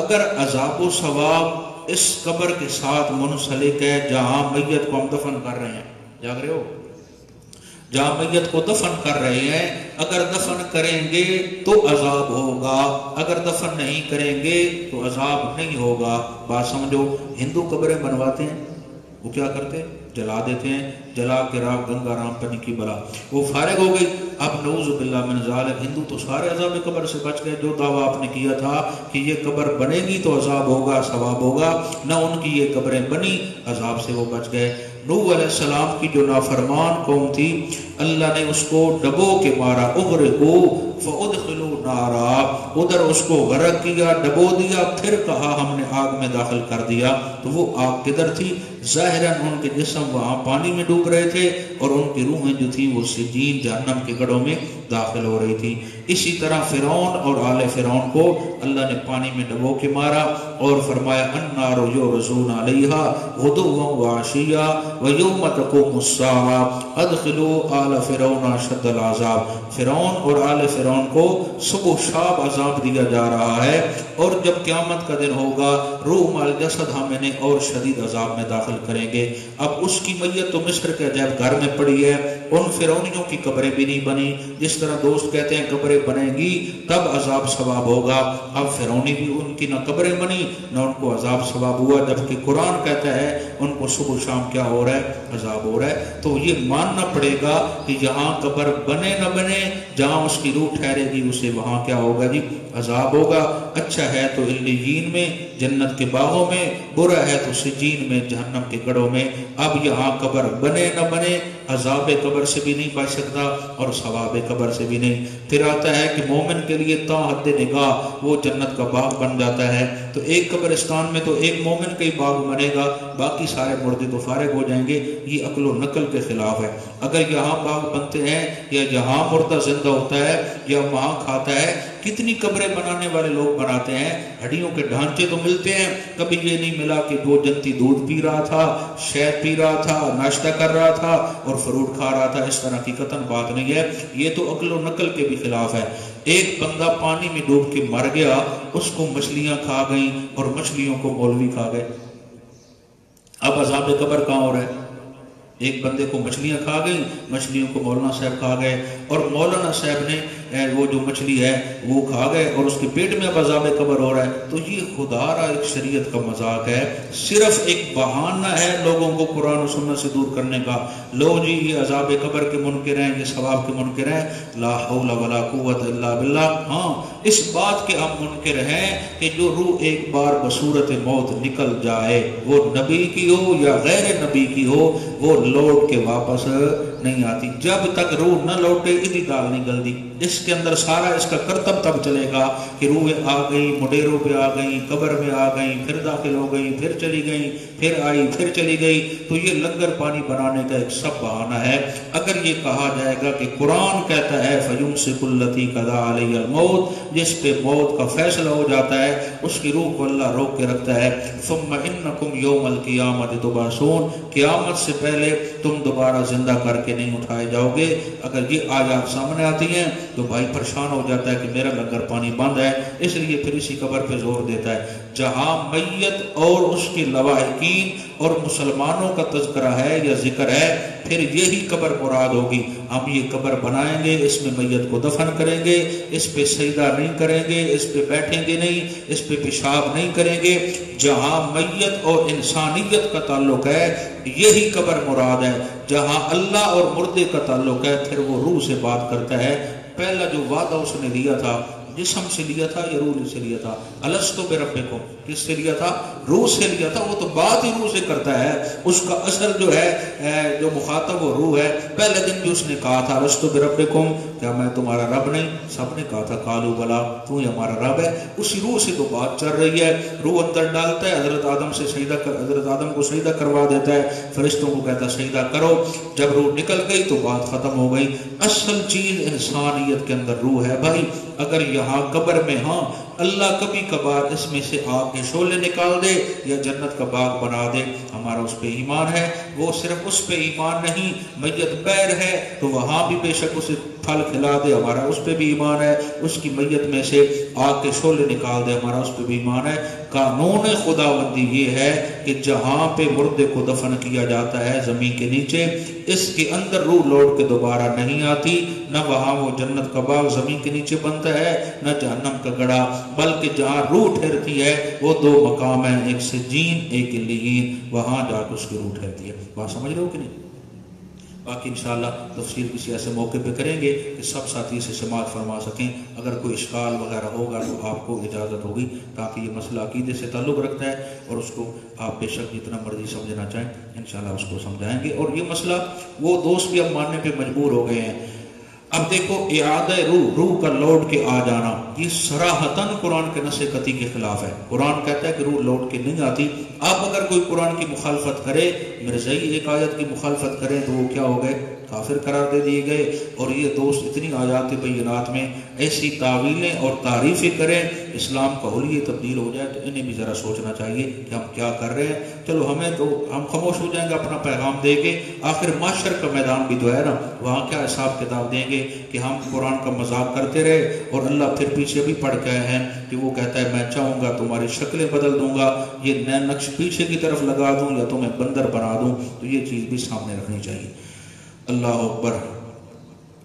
اگر عذاب و ثواب اس قبر کے ساتھ منسلک ہے جہاں میت کو ہم دفن کر رہے ہیں جاگ رہے ہو جہاں میت کو دفن کر رہے ہیں اگر دفن کریں گے تو عذاب ہوگا اگر دفن نہیں کریں گے تو عذاب نہیں ہوگا. بات سمجھو. ہندو قبریں بنواتے ہیں وہ کیا کرتے ہیں جلا دیتے ہیں. جلا کے راگ گنگا رام پنی کی بلا وہ فارغ ہو گئی. اب نعوذ باللہ من ذالک ہندو تو سارے عذاب قبر سے بچ گئے. جو دعویٰ آپ نے کیا تھا کہ یہ قبر بنے گی تو عذاب ہوگا ثواب ہوگا نہ ان کی یہ قبریں بنی عذاب سے وہ بچ گئے. نوح علیہ السلام کی جو نافرمان قوم تھی اللہ نے اس کو ڈبو کے مارا. اغرقوا فادخلوا نارا ادھر اس کو غرق کیا ڈبو دیا پھر کہا ہم نے آگ میں داخل کر دیا. تو وہ آگ کدھر تھی؟ ظاہراً ان کے جسم وہاں پانی میں ڈوب رہے تھے اور ان کی روحیں جو تھی وہ سجین جہنم کے گڑھوں میں داخل ہو رہی تھی. اسی طرح فرعون اور آل فرعون کو اللہ نے پانی میں ڈبو کے مارا اور فرمایا النار یعرضون علیہا غدوا وعشیا ویوم تقوم الساعہ ادخلوا آل فرعون اشد العذاب. فرعون اور آل فرعون کو صبح و شام عذاب دیا جا رہا ہے اور جب قیامت کا دن ہوگا روح مال جسد ہم انہیں اور شدید عذاب میں داخل کریں گے. اب اس کی میت تو مصر کے عجائب گھر میں پڑی ہے. ان فرعونیوں کی قبریں بھی نہیں بنی. جس طرح دوست کہتے ہیں قبریں بنیں گی تب عذاب ثواب ہوگا. اب فرعونی بھی ان کی نہ قبریں بنی نہ ان کو عذاب ثواب ہوا. جبکہ قرآن کہتا ہے ان کو صبح شام کیا ہو رہا ہے؟ عذاب ہو رہا ہے۔ تو یہ ماننا پڑے گا کہ جہاں قبر بنے نہ بنے، جہاں اس کی روح ٹھہرے گی اسے وہاں کیا ہوگا جی؟ عذاب ہوگا۔ اچھا ہے تو علیین میں، جنت کے باغوں میں، برا ہے تو سجین میں، جہنم کے گڑھوں میں۔ اب یہاں قبر بنے نہ بنے، عذاب قبر سے بھی نہیں بچ سکتا اور ثواب قبر سے بھی نہیں۔ پھر آتا ہے کہ مومن کے لیے تا حد نگاہ وہ جنت کا باغ بن جاتا ہے۔ تو ایک قبرستان میں تو ایک مومن کا ہی باغ بنے گا، باقی سارے مردے تو فارغ ہو جائیں گے۔ یہ عقل و نقل کے خلاف ہے۔ اگر یہاں باغ بنتے ہیں یا یہاں مردہ زندہ ہوتا ہے یا وہاں کھاتا ہے، کتنی قبریں بنانے والے لوگ بناتے ہیں، ہڈیوں کے ڈھانچے تو ملتے ہیں، کبھی یہ نہیں ملا کہ وہ جنتی دودھ پی رہا تھا، شہد پی رہا تھا، ناشتہ کر رہا تھا اور فروٹ کھا رہا تھا۔ اس طرح کی قطعاً بات نہیں ہے، یہ تو عقل و نقل کے بھی خلاف ہے۔ ایک بندہ پانی میں ڈوب کے مر گیا، اس کو مچھلیاں کھا گئیں اور مچھلیوں کو مولوی کھا گئے۔ اب عذاب قبر کہاں ہو رہا ہے؟ ایک بندے کو مچھلیاں کھا گئی، مچھلیوں کو مولانا صاحب کھا گئے، اور مولانا صاحب نے وہ جو مچھلی ہے وہ کھا گئے اور اس کے پیٹ میں اب عذاب قبر ہو رہا ہے۔ تو یہ خدا را ایک شریعت کا مذاق ہے، صرف ایک بہانہ ہے لوگوں کو قرآن و سنت سے دور کرنے کا۔ لو جی یہ عذاب قبر کے منکر ہیں، یہ ثواب کے منکر ہیں، لا حول ولا قوت الا باللہ۔ ہاں اس بات کے ہم منکر ہیں کہ جو روح ایک بار بصورت موت نکل جائے، وہ نبی کی ہو یا غیر نبی کی ہو، وہ لوٹ کے واپس نہیں آتی۔ جب تک روح نہ لوٹے ادھی دال نہیں گلتی۔ اس کے اندر سارا اس کا کرتب تب چلے گا کہ روح آ گئی، مڈیروں پہ آ گئی، قبر میں آ گئی، پھر داخل ہو گئی، پھر چلی گئی، پھر آئی، پھر چلی گئی۔ تو یہ لنگر پانی بنانے کا ایک سب بہانہ ہے۔ اگر یہ کہا جائے گا کہ قرآن کہتا ہے فَيُمْسِكُ الَّتِي قَضَىٰ عَلَيْهَا الْمَوْتِ، جس پہ موت کا فیصلہ ہو جاتا ہے اس کی روح کو اللہ روک کے رکھتا ہے۔ ثُمَّ إِنَّكُمْ يَوْمَ الْقِيَامَةِ تُبْعَثُونَ، قیامت سے پہلے تم دوبارہ زندہ کر کے نہیں اٹھائے جاؤ گے۔ اگر یہ آیات سامنے آتی ہیں تو بھائی پریشان ہو جاتا ہے کہ میرا لنگر پانی بند ہے، اس لیے پھر اسی قبر پہ زور دیتا ہے۔ جہاں میت اور اس کے لواحقین اور مسلمانوں کا تذکرہ ہے یا ذکر ہے، پھر یہی قبر مراد ہوگی۔ ہم یہ قبر بنائیں گے، اس میں میت کو دفن کریں گے، اس پہ سجدہ نہیں کریں گے، اس پہ بیٹھیں گے نہیں، اس پہ پیشاب نہیں کریں گے۔ جہاں میت اور انسانیت کا تعلق ہے یہی قبر مراد ہے۔ جہاں اللہ اور مردے کا تعلق ہے پھر وہ روح سے بات کرتا ہے۔ پہلا جو وعدہ اس نے لیا تھا جسم سے لیا تھا یا روح سے لیا تھا؟ الستو بربکم، کس سے لیا تھا؟ روح سے لیا تھا۔ وہ تو بات ہی روح سے کرتا ہے، اس کا اثر جو ہے جو مخاطب وہ روح ہے۔ پہلے دن جو اس نے کہا تھا الستو بربکم، کیا میں تمہارا رب نہیں؟ سب نے کہا تھا قالوا بلا، تو ہی ہمارا رب ہے۔ اسی روح سے تو بات چل رہی ہے۔ روح اندر ڈالتا ہے، حضرت آدم کو سجدہ کروا دیتا ہے، فرشتوں کو کہتا ہے سجدہ کرو۔ جب روح نکل گئی تو بات ختم ہو گئی۔ اصل چیز انسانیت کے اندر روح ہے بھائی۔ اگر یہاں قبر میں ہاں اللہ کبھی کبھار اس میں سے آگ کے شعلے نکال دے یا جنت کا باغ بنا دے، ہمارا اس پہ ایمان ہے۔ وہ صرف اس پہ ایمان نہیں، میت بیر ہے تو وہاں بھی بے شک اسے پھل کھلا دے، ہمارا اس پہ بھی ایمان ہے۔ اس کی میت میں سے آگ کے شعلے نکال دے، ہمارا اس پہ بھی ایمان ہے۔ قانون خداوندی یہ ہے کہ جہاں پہ مردے کو دفن کیا جاتا ہے زمین کے نیچے، اس کے اندر روح لوٹ کے دوبارہ نہیں آتی، نہ وہاں وہ جنت کا باغ زمین کے نیچے بنتا ہے نہ جہنم کا گڑھا، بلکہ جہاں روح ٹھہرتی ہے وہ دو مقام ہیں، ایک سجین ایک علیین، وہاں جا کے اس کی روح ٹھہرتی ہے۔ بات سمجھ رہے ہو کہ نہیں؟ باقی انشاءاللہ تفسیر کسی ایسے موقع پہ کریں گے کہ سب ساتھی سے سماعت فرما سکیں۔ اگر کوئی اشکال وغیرہ ہوگا تو آپ کو اجازت ہوگی، تاکہ یہ مسئلہ عقیدے سے تعلق رکھتا ہے اور اس کو آپ بے شک جتنا مرضی سمجھنا چاہیں انشاءاللہ اس کو سمجھائیں گے۔ اور یہ مسئلہ وہ دوست بھی اب ماننے پہ مجبور ہو گئے ہیں۔ اب دیکھو اعادہ روح کا لوٹ کے آ جانا، یہ صراحتاً قرآن کے نص قطعی کے خلاف ہے۔ قرآن کہتا ہے کہ روح لوٹ کے نہیں آتی۔ اب اگر کوئی قرآن کی مخالفت کرے، مرزائی ایک آیت کی مخالفت کرے تو وہ کیا ہو گئے؟ کافر قرار دے دیے گئے۔ اور یہ دوست اتنی آیات بینات میں ایسی تعویلیں اور تعریفیں کریں، اسلام کا حلیہ تبدیل ہو جائے، تو انہیں بھی ذرا سوچنا چاہیے کہ ہم کیا کر رہے ہیں۔ چلو ہمیں تو ہم خاموش ہو جائیں گے، اپنا پیغام دے گے، آخر معاشر کا میدان بھی تو ہے نا، وہاں کیا حساب کتاب دیں گے کہ ہم قرآن کا مذاق کرتے رہے اور اللہ پھر پیچھے بھی پڑھ کے ہیں کہ وہ کہتا ہے میں چاہوں گا تمہاری شکلیں بدل دوں گا، یہ نئے نقش پیچھے کی طرف لگا دوں یا تمہیں بندر بنا دوں۔ تو یہ چیز بھی سامنے رکھنی چاہیے۔ اللہ اکبر۔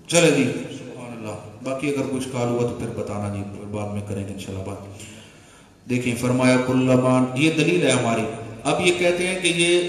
چلے جی سبحان اللہ۔ باقی اگر کچھ کال ہوا تو پھر بتانا جی، بعد میں کریں گے انشاءاللہ بات۔ دیکھیں فرمایا کل مان، یہ دلیل ہے ہماری۔ اب یہ کہتے ہیں کہ یہ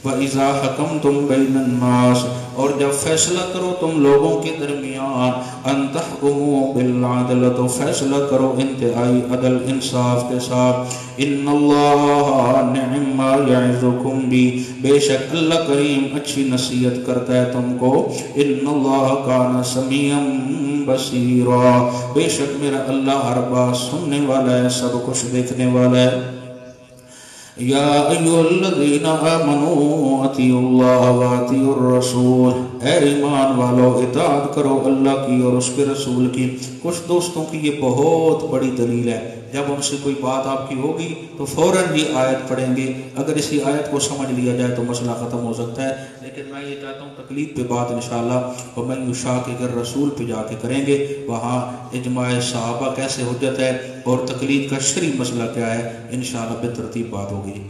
وَإِذَا حَكَمْتُمْ بَيْنَ النَّاسِ اور جب فیصلہ کرو تم لوگوں کے درمیان ان تحکموا بالعدل تو فیصلہ کرو انتہائی عدل انصاف کے ساتھ ان اللہ نعم ما یعظکم بھی بے شک اللہ کریم اچھی نصیحت کرتا ہے تم کو ان اللہ کان سمیعا بصیرا بے شک میرا اللہ ہر بات سننے والا ہے سب کچھ دیکھنے والا ہے یا ایھا الذین آمنوا اطیعوا اللہ واطیعوا الرسول اے ایمان والو اطاعت کرو اللہ کی اور اس کے رسول کی کچھ دوستوں کی یہ بہت بڑی دلیل ہے جب ان سے کوئی بات آپ کی ہوگی تو فوراً یہ آیت پڑھیں گے اگر اسی آیت کو سمجھ لیا جائے تو مسئلہ ختم ہو سکتا ہے لیکن میں یہ چاہتا ہوں تقلید پہ بات انشاءاللہ وَمَن يُشَاقِقِ الرَّسُولِ پہ جا کے کریں گے وہاں اجماع صحابہ کیسے حجت ہے اور تقلید کا شرعی مسئلہ کیا ہے انشاءاللہ بالترتیب بات ہوگی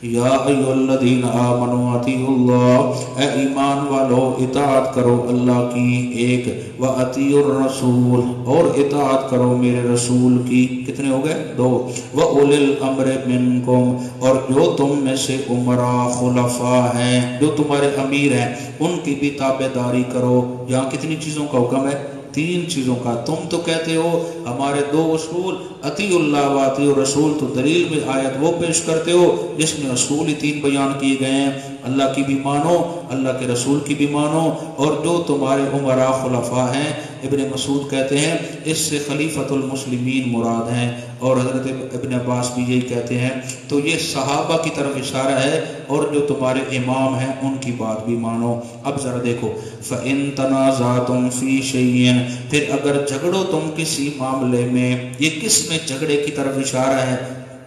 یا ایھا الذین آمنوا اطیعوا اللہ اے ایمان والو اطاعت کرو اللہ کی ایک واطیعوا الرسول اور اطاعت کرو میرے رسول کی کتنے ہو گئے دو واولی الامر منکم اور جو تم میں سے امراء خلفاء ہیں جو تمہارے امیر ہیں ان کی بھی تابعداری کرو یہاں کتنی چیزوں کا حکم ہے تین چیزوں کا تم تو کہتے ہو ہمارے دو اصول اطیع اللہ و اطیع الرسول تو دلیل میں آیت وہ پیش کرتے ہو جس میں اصول ہی تین بیان کیے گئے ہیں اللہ کی بھی مانو اللہ کے رسول کی بھی مانو اور جو تمہارے امراء خلفاء ہیں ابن مسعود کہتے ہیں اس سے خلیفۃ المسلمین مراد ہیں اور حضرت ابن عباس بھی یہی کہتے ہیں تو یہ صحابہ کی طرف اشارہ ہے اور جو تمہارے امام ہیں ان کی بات بھی مانو اب ذرا دیکھو فَإِن تَنَازَعْتُمْ فِي شَيْءٍ پھر اگر جھگڑو تم کسی معاملے میں یہ کس میں جھگڑے کی طرف اشارہ ہے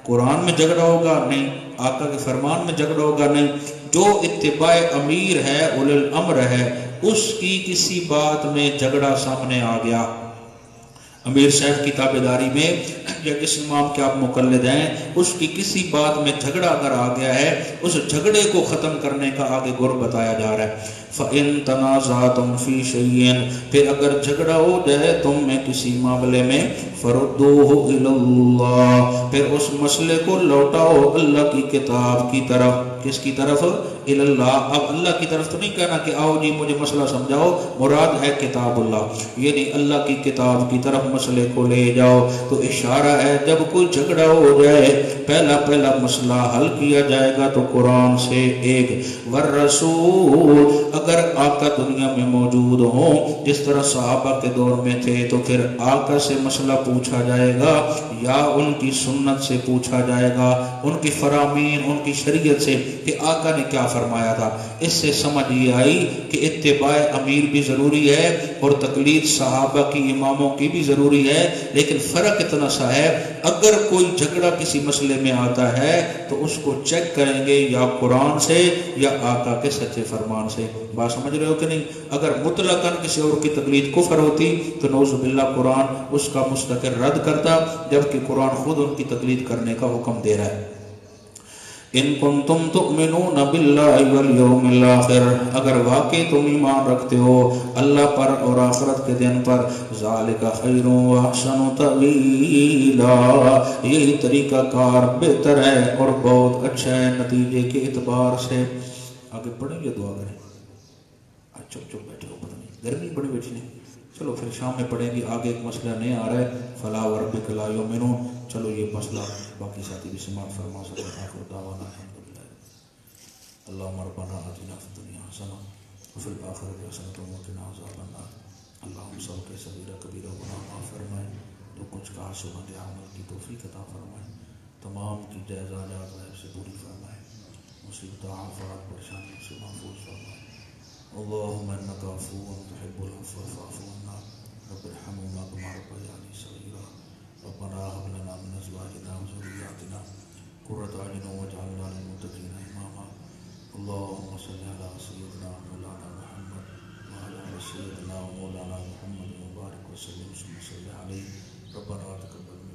قرآن میں جھگڑا ہوگا نہیں آقا کے فرمان میں جھگڑا ہوگا نہیں جو اتباع امیر ہے اولی الامر ہے اس کی کسی بات میں جھگڑا سامنے آ گیا امیر صاحب کی تابعداری میں یا جس امام کے آپ مقلد ہیں اس کی کسی بات میں جھگڑا اگر آ گیا ہے اس جھگڑے کو ختم کرنے کا آگے گر بتایا جا رہا ہے فَإِن تَنَازَعْتُمْ فِي شَيْءٍ پھر اگر جھگڑا ہو جائے تم میں کسی معاملے میں فَرُدُّوهُ إِلَى اللَّهِ پھر اس مسئلے کو لوٹاؤ اللہ کی کتاب کی طرف کس کی طرف إِلَى اللَّهِ اب اللہ کی طرف تو نہیں کہنا کہ آؤ جی مجھے مسئلہ سمجھاؤ مراد ہے کتاب اللہ یعنی اللہ کی کتاب کی طرف مسئلے کو لے جاؤ تو اشارہ ہے جب کوئی جھگڑا ہو جائے پہلا مسئلہ حل کیا جائے گا تو قرآن سے ایک والرسول اگر آقا دنیا میں موجود ہوں جس طرح صحابہ کے دور میں تھے تو پھر آقا سے مسئلہ پوچھا جائے گا یا ان کی سنت سے پوچھا جائے گا ان کی فرامین ان کی شریعت سے کہ آقا نے کیا فرمایا تھا اس سے سمجھ یہ آئی کہ اتباع امیر بھی ضروری ہے اور تقلید صحابہ کی اماموں کی بھی ضروری ہے لیکن فرق اتنا سا ہے اگر کوئی جھگڑا کسی مسئلے میں آتا ہے تو اس کو چیک کریں گے یا قرآن سے یا آقا کے سچے فرمان سے بات سمجھ رہے ہو کہ نہیں اگر مطلقاً کسی اور کی تقلید کفر ہوتی تو نعوذ باللہ قرآن اس کا مستقل رد کرتا جبکہ قرآن خود ان کی تقلید کرنے کا حکم دے رہا ہے ان کنتم تؤمنون باللہ والیوم الاخر اگر واقعی تم ایمان رکھتے ہو اللہ پر اور آخرت کے دن پر ذالک خیر و احسن تأویلا یہی طریقہ کار بہتر ہے اور بہت اچھا ہے نتیجے کے اعتبار سے آگے پڑھیں یا دعا کریں چپ بیٹھے ہو پتہ نہیں گرمی بڑی بیٹھی نہیں چلو پھر شام میں پڑھیں گے آگے ایک مسئلہ نہیں آ رہا ہے فلا وربک لا یؤمنون چلو یہ مسئلہ باقی ساتھی بھی سماعت فرما سکتے ہیں آخر دعوانا الحمدللہ اللہم ربنا آتنا فی الدنیا حسنہ وفی الآخرۃ حسنۃ وقنا عذاب النار اللہم سب کے صغیرہ کبیرہ گناہ معاف فرمائے تو کچھ کہا سنت عمل کی توفیق عطا فرمائے تمام کی جائز حاجات غیب سے پوری فرمائے مصیبت آفات پریشانیوں سے محفوظ فرمائے اللهم انك عفو تحب العفو فاعف عنا رب ارحمنا كما ربياني صغيرا ربنا هب لنا من ازواجنا وذرياتنا قرة اعين واجعلنا للمتقين اماما اللهم صل على سيدنا مولانا محمد وعلى ال سيدنا مولانا محمد وبارك وسلم ثم صل عليه ربنا تقبل